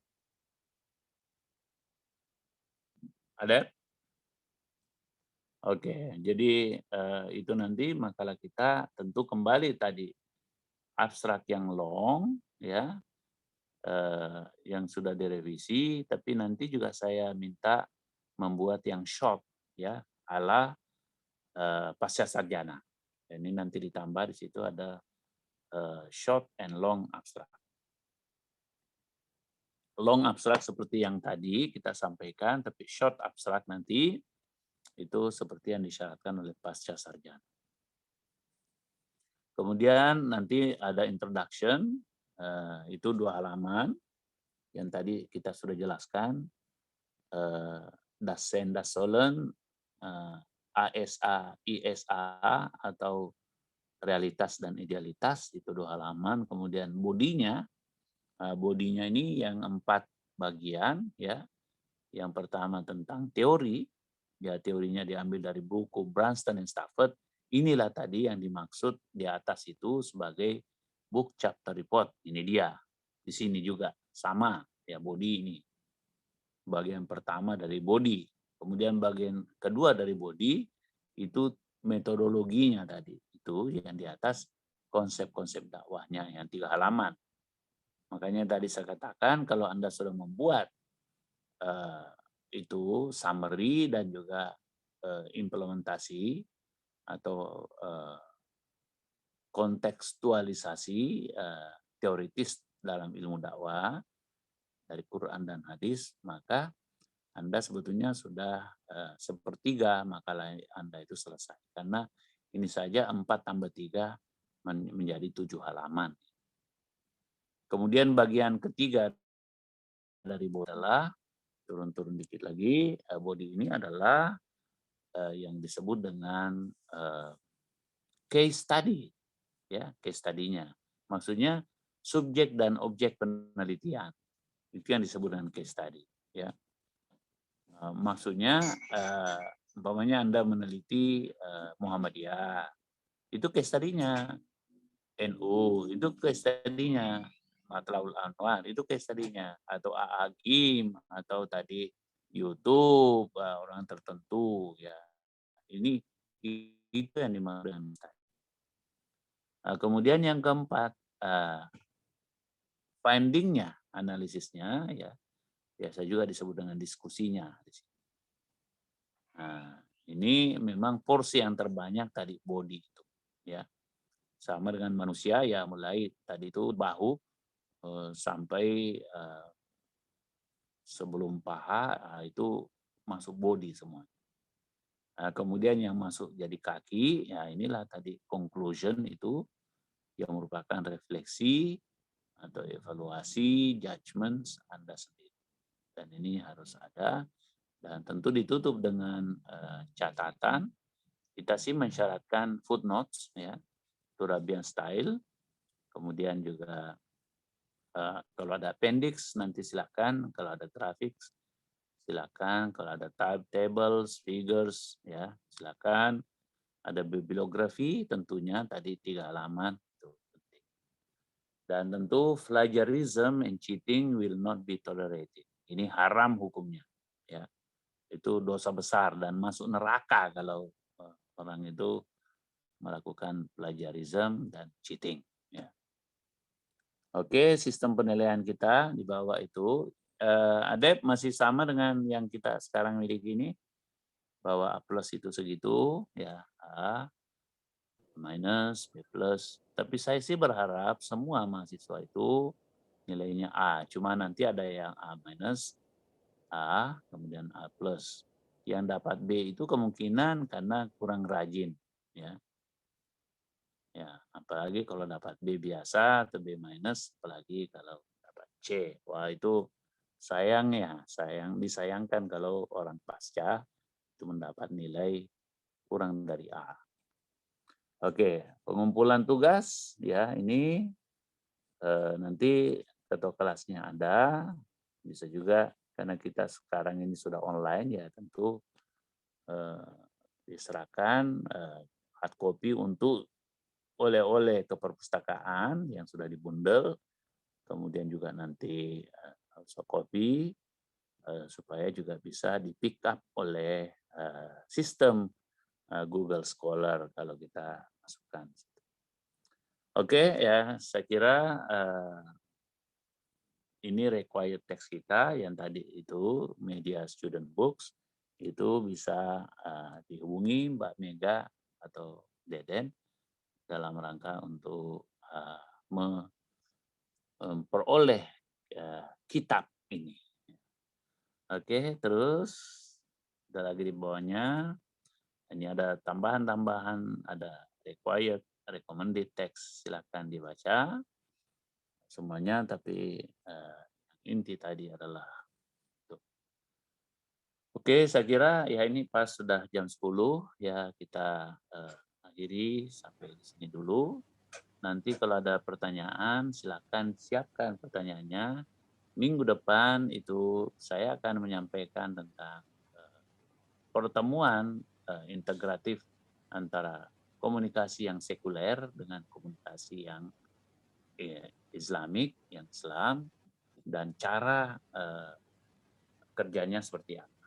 Adep. Oke, jadi itu nanti makalah kita tentu kembali tadi abstrak yang long ya, yang sudah direvisi, tapi nanti juga saya minta membuat yang short ya, ala pasca sarjana. Ini nanti ditambah di situ ada short and long abstract. Long abstract seperti yang tadi kita sampaikan, tapi short abstract nanti itu seperti yang disyaratkan oleh pasca sarjana. Kemudian nanti ada introduction, itu 2 halaman yang tadi kita sudah jelaskan, Dasein, Dasolen, ASA, ISA atau realitas dan idealitas itu 2 halaman. Kemudian bodinya ini yang 4 bagian ya. Yang pertama tentang teori, ya teorinya diambil dari buku Branston and Stafford. Inilah tadi yang dimaksud di atas itu sebagai book chapter report. Ini dia. Di sini juga sama ya, body ini. Bagian pertama dari body. Kemudian bagian kedua dari body itu metodologinya tadi. Itu yang di atas konsep-konsep dakwahnya yang 3 halaman. Makanya tadi saya katakan kalau Anda sudah membuat itu summary dan juga implementasi atau kontekstualisasi teoritis dalam ilmu dakwah dari Quran dan hadis, maka Anda sebetulnya sudah sepertiga makalah Anda itu selesai. Karena ini saja 4 tambah 3 menjadi 7 halaman. Kemudian bagian ketiga dari body adalah, turun dikit lagi, body ini adalah yang disebut dengan case study, ya case study-nya. Maksudnya subjek dan objek penelitian itu yang disebut dengan case study, ya. Maksudnya umpamanya Anda meneliti Muhammadiyah, itu case study-nya. NU itu case study-nya. Matlaul Anwar itu case study-nya, atau AAGIM atau tadi YouTube orang tertentu ya. Ini itu yang dimaksud. Kemudian yang keempat, finding-nya, analisisnya ya biasa juga disebut dengan diskusinya. Nah, ini memang porsi yang terbanyak tadi body itu ya. Sama dengan manusia ya, mulai tadi itu bahu sampai sebelum paha itu masuk body semua. Kemudian yang masuk jadi kaki, ya inilah tadi conclusion itu yang merupakan refleksi atau evaluasi, judgments Anda sendiri. Dan ini harus ada dan tentu ditutup dengan catatan. Kita sih mensyaratkan footnotes ya, Turabian style. Kemudian juga kalau ada appendix nanti silakan, kalau ada graphics silakan, kalau ada tables, figures ya silakan, ada bibliografi tentunya tadi 3 halaman itu penting. Dan tentu plagiarism and cheating will not be tolerated. Ini haram hukumnya ya. Itu dosa besar dan masuk neraka kalau orang itu melakukan plagiarism dan cheating ya. Oke, sistem penilaian kita di bawah itu Adep masih sama dengan yang kita sekarang miliki ini, bahwa A+ itu segitu ya. minus, B plus. Tapi saya sih berharap semua mahasiswa itu nilainya A. Cuma nanti ada yang A minus, A, kemudian A plus. Yang dapat B itu kemungkinan karena kurang rajin, ya. Ya, apalagi kalau dapat B biasa atau B minus, apalagi kalau dapat C. Wah, itu sayang ya, disayangkan kalau orang pasca itu mendapat nilai kurang dari A. Oke, pengumpulan tugas ya ini nanti ketua kelasnya ada, bisa juga karena kita sekarang ini sudah online ya tentu diserahkan hard copy untuk oleh-oleh ke perpustakaan yang sudah dibundel, kemudian juga nanti soft copy supaya juga bisa di pick up oleh sistem Google Scholar kalau kita masukkan. Oke ya, saya kira ini required text kita yang tadi itu media student books itu bisa dihubungi Mbak Mega atau Deden dalam rangka untuk memperoleh kitab ini. Oke, terus ada lagi di bawahnya. Ini ada tambahan-tambahan, ada required, recommended text, silakan dibaca semuanya. Tapi inti tadi adalah itu. Oke, saya kira ya ini pas sudah jam 10 ya kita akhiri sampai di sini dulu. Nanti kalau ada pertanyaan silakan siapkan pertanyaannya. Minggu depan itu saya akan menyampaikan tentang pertemuan integratif antara komunikasi yang sekuler dengan komunikasi yang Islamik, yang Islam, dan cara kerjanya seperti apa.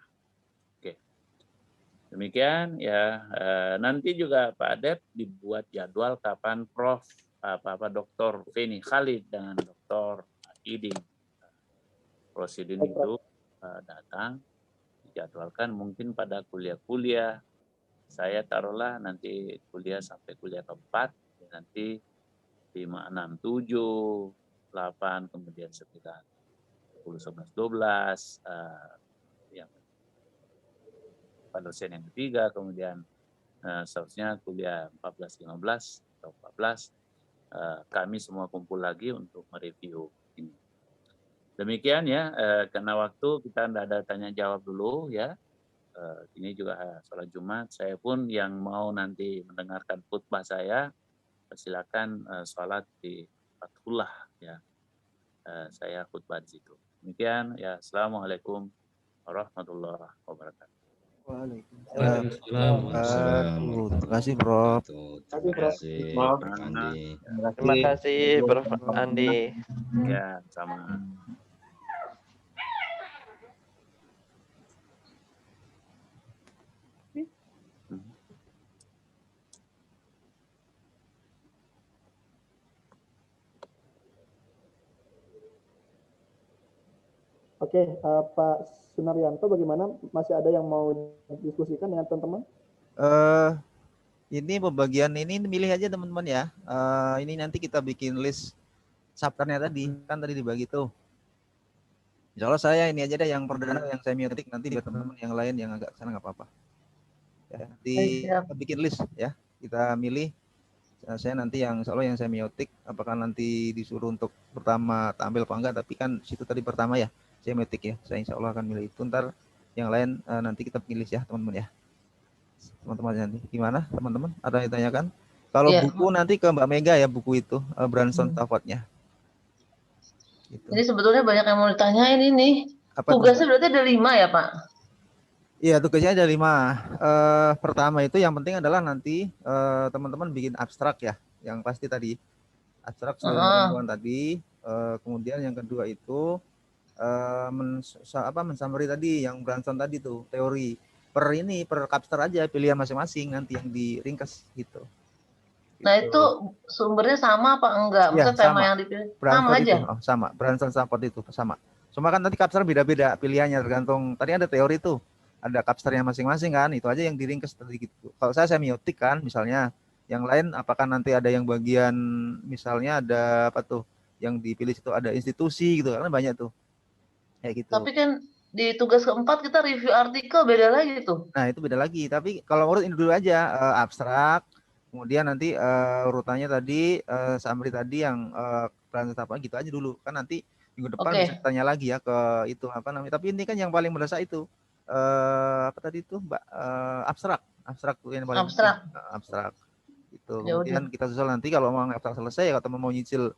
Oke, demikian ya. Nanti juga Pak Adep dibuat jadwal kapan Prof. Dr. Feni Khalid dengan Dr. Iding Rosidin itu datang, dijadwalkan mungkin pada kuliah-kuliah. Saya taruhlah nanti kuliah sampai kuliah keempat, nanti 5, 6, 7, 8, kemudian 9, 10, 11, 12, yang pada dosen yang ketiga, kemudian seharusnya kuliah 14, 15, atau 14, kami semua kumpul lagi untuk mereview ini. Demikian ya, karena waktu kita tidak ada tanya jawab dulu ya. Ini juga sholat Jumat. Saya pun yang mau nanti mendengarkan khutbah saya, silakan sholat di Fathullah ya. Saya khutbah di situ. Demikian ya. Assalamualaikum warahmatullahi wabarakatuh. Waalaikumsalam. Terima kasih, Prof. Terima kasih, Prof. Andi. Terima kasih, Prof. Andi. Ya, sama. Oke, Pak Sunaryanto, bagaimana? Masih ada yang mau diskusikan dengan teman-teman? Ini pembagian ini milih aja teman-teman ya. Ini nanti kita bikin list chapternya tadi, kan tadi dibagi tuh. Insya Allah saya ini aja deh yang perdana, yang semiotik, nanti biar teman-teman yang lain yang agak sana nggak apa-apa. Ya, nanti kita bikin list ya, kita milih. Saya nanti yang insya Allah yang semiotik, apakah nanti disuruh untuk pertama tampil apa enggak, tapi kan situ tadi pertama ya, semiotik ya, saya insya Allah akan milih itu. Ntar yang lain nanti kita pilih ya teman-teman ya. Teman-teman nanti gimana teman-teman? Ada yang ditanyakan? Kalau buku nanti ke Mbak Mega ya, buku itu Branson Staffordnya. Gitu. Ini sebetulnya banyak yang mau ditanyain ini. Tugasnya berarti ada 5 ya Pak? Iya, tugasnya ada 5. Pertama itu yang penting adalah nanti teman-teman bikin abstrak ya, yang pasti tadi abstrak sesuai tadi. Kemudian yang kedua itu mensummary tadi yang Branson tadi tuh teori per chapter aja, pilihan masing-masing nanti yang diringkas gitu. Nah itu sumbernya sama apa enggak? Maksudnya tema yang dipilih sama aja? Sama, Branson Stafford itu sama. Cuma kan nanti chapter beda-beda pilihannya tergantung. Tadi ada teori tuh, ada chapternya masing-masing kan, itu aja yang diringkas tadi gitu. Kalau saya semiotik kan, misalnya Yang lain apakah nanti ada yang bagian misalnya ada apa tuh yang dipilih itu ada institusi gitu kan banyak tuh. Kayak gitu. Tapi kan di tugas keempat kita review artikel beda lagi tuh. Nah, itu beda lagi. Tapi kalau urut ini dulu aja abstrak, kemudian nanti urutannya tadi summary tadi yang peran apa gitu aja dulu. Kan nanti minggu depan bisa tanya lagi ya ke itu apa namanya. Tapi ini kan yang paling mendesak itu apa tadi itu Mbak abstrak tuh yang paling abstrak. Itu. Kemudian kita susul nanti kalau mau abstrak selesai ya kalau mau nyicil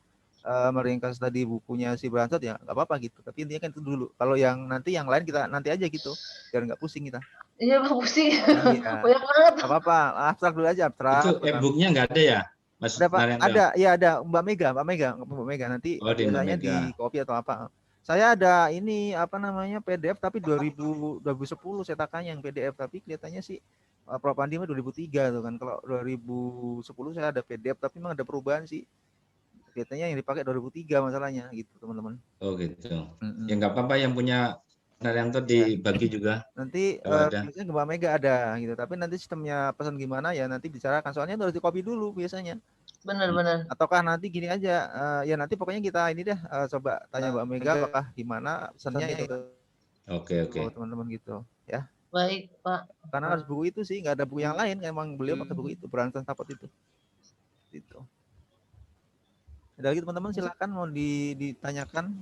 meringkas tadi bukunya si Bransot ya nggak apa-apa gitu. Tapi intinya kan itu dulu. Kalau yang nanti yang lain kita nanti aja gitu. Biar nggak pusing kita. Iya, nggak pusing. Iya. Banyak banget. Nggak apa-apa. Abstrak dulu aja abstrak. Itu e-booknya nggak ada ya? Mas Ada, ya ada Mbak Mega nanti biasanya di copy atau apa. Saya ada ini apa namanya PDF tapi 2010 cetakannya yang PDF tapi kelihatannya sih Prof Andi mah 2003 tuh kan. Kalau 2010 saya ada PDF tapi memang ada perubahan sih. Kelihatannya yang dipakai 2003 masalahnya gitu teman-teman. Oh gitu. Ya nggak apa-apa yang punya Naryanto dibagi juga. Nanti biasanya Mbak Mega ada gitu. Tapi nanti sistemnya pesan gimana ya nanti bicarakan. Soalnya itu harus di copy dulu biasanya. Benar-benar. Ataukah nanti gini aja ya nanti pokoknya kita ini deh coba tanya Mbak Mega apakah gimana pesannya itu. Oke. Teman-teman gitu ya. Baik Pak. Karena harus buku itu sih nggak ada buku yang lain. Emang beliau pakai buku itu Branston Stafford itu. Gitu. Ada lagi teman-teman silakan mau ditanyakan.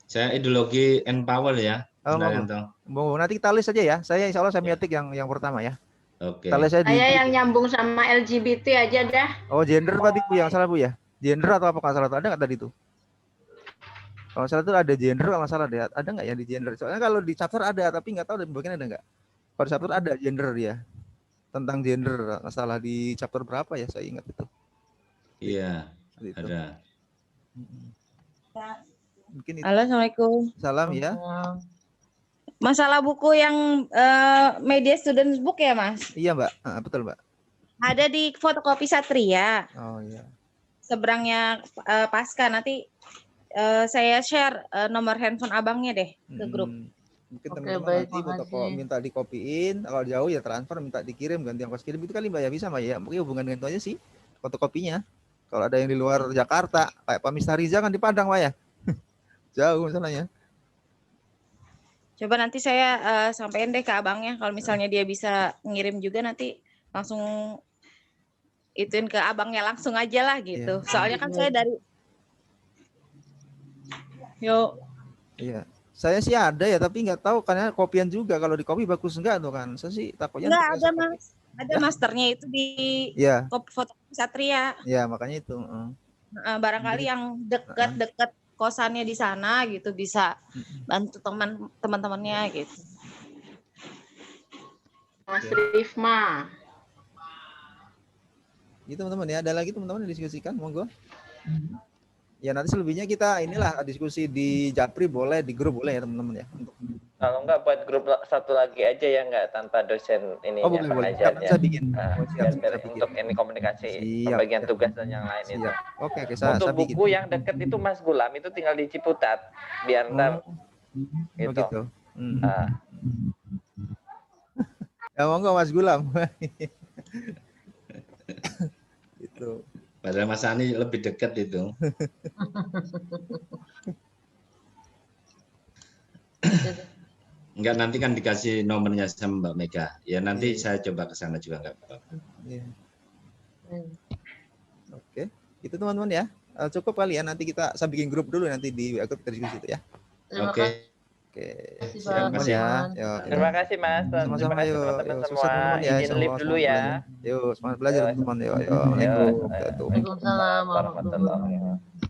Saya ideologi and power ya. Nanti kita list aja ya. Saya insya Allah semiotik yang pertama ya. Oke. Saya yang nyambung sama LGBT aja dah. Oh gender tadi Bu yang salah Bu ya. Gender atau apa salah ada nggak tadi tuh? Kalau salah tuh ada gender kalau salah deh. Ada nggak ya di gender? Soalnya kalau di chapter ada tapi nggak tahu di bagian ada nggak. Kalau di chapter ada gender ya. Tentang gender salah di chapter berapa ya saya ingat itu. Iya. Ada. Mungkin itu. Halo, Assalamualaikum. Salam ya. Masalah buku yang media student book ya, Mas? Iya, Mbak. Betul, Mbak. Ada di fotokopi Satria. Oh iya. Seberangnya Pasca nanti saya share nomor handphone abangnya deh ke grup. Mungkin teman-teman nanti minta dikopiin, kalau jauh ya transfer, minta dikirim ganti ongkos kirim itu kali Mbak ya bisa Mbak ya. Mungkin hubungan dengan itu aja sih fotokopinya. Kalau ada yang di luar Jakarta, kayak Pak Mister Riza kan di Padang Pak ya. Jauh masalahnya. Coba nanti saya sampaikan deh ke abangnya. Kalau misalnya dia bisa ngirim juga nanti langsung ituin ke abangnya langsung aja lah gitu. Soalnya kan saya dari Iya. Saya sih ada ya tapi nggak tahu karena kopian juga kalau di copy bagus enggak tuh kan. Saya sih takutnya enggak ada Mas. Ada masternya itu di foto Satria. Ya makanya itu. Barangkali yang dekat-dekat kosannya di sana gitu bisa bantu teman-temannya gitu. Mas Rifma. Gitu teman-teman ya. Ada lagi teman-teman yang diskusikan monggo. Ya nanti selebihnya kita inilah diskusi di Japri boleh, di grup boleh ya teman-teman ya. Kalau enggak buat grup satu lagi aja ya enggak tanpa dosen ini pengajarnya. Bisa bikin. Untuk ini komunikasi pembagian tugas dan yang lain itu. Oke, untuk buku yang dekat itu Mas Gulam itu tinggal di Ciputat biar ntar gitu. Ya monggo Mas Gulam. Itu. Padahal Mas Ani lebih dekat itu. Enggak, nanti kan dikasih nomornya sama Mbak Mega. Ya nanti saya coba ke sana juga enggak apa-apa. Oke, itu teman-teman ya. Cukup kali ya, nanti kita saya bikin grup dulu nanti di grup diskusi itu ya. Oke. Terima kasih ya. Terima kasih Mas. Sama-sama yuk. Semua izin live dulu ya. Yuk, semangat belajar teman-teman. Yuk. Waalaikumsalam warahmatullahi wabarakatuh.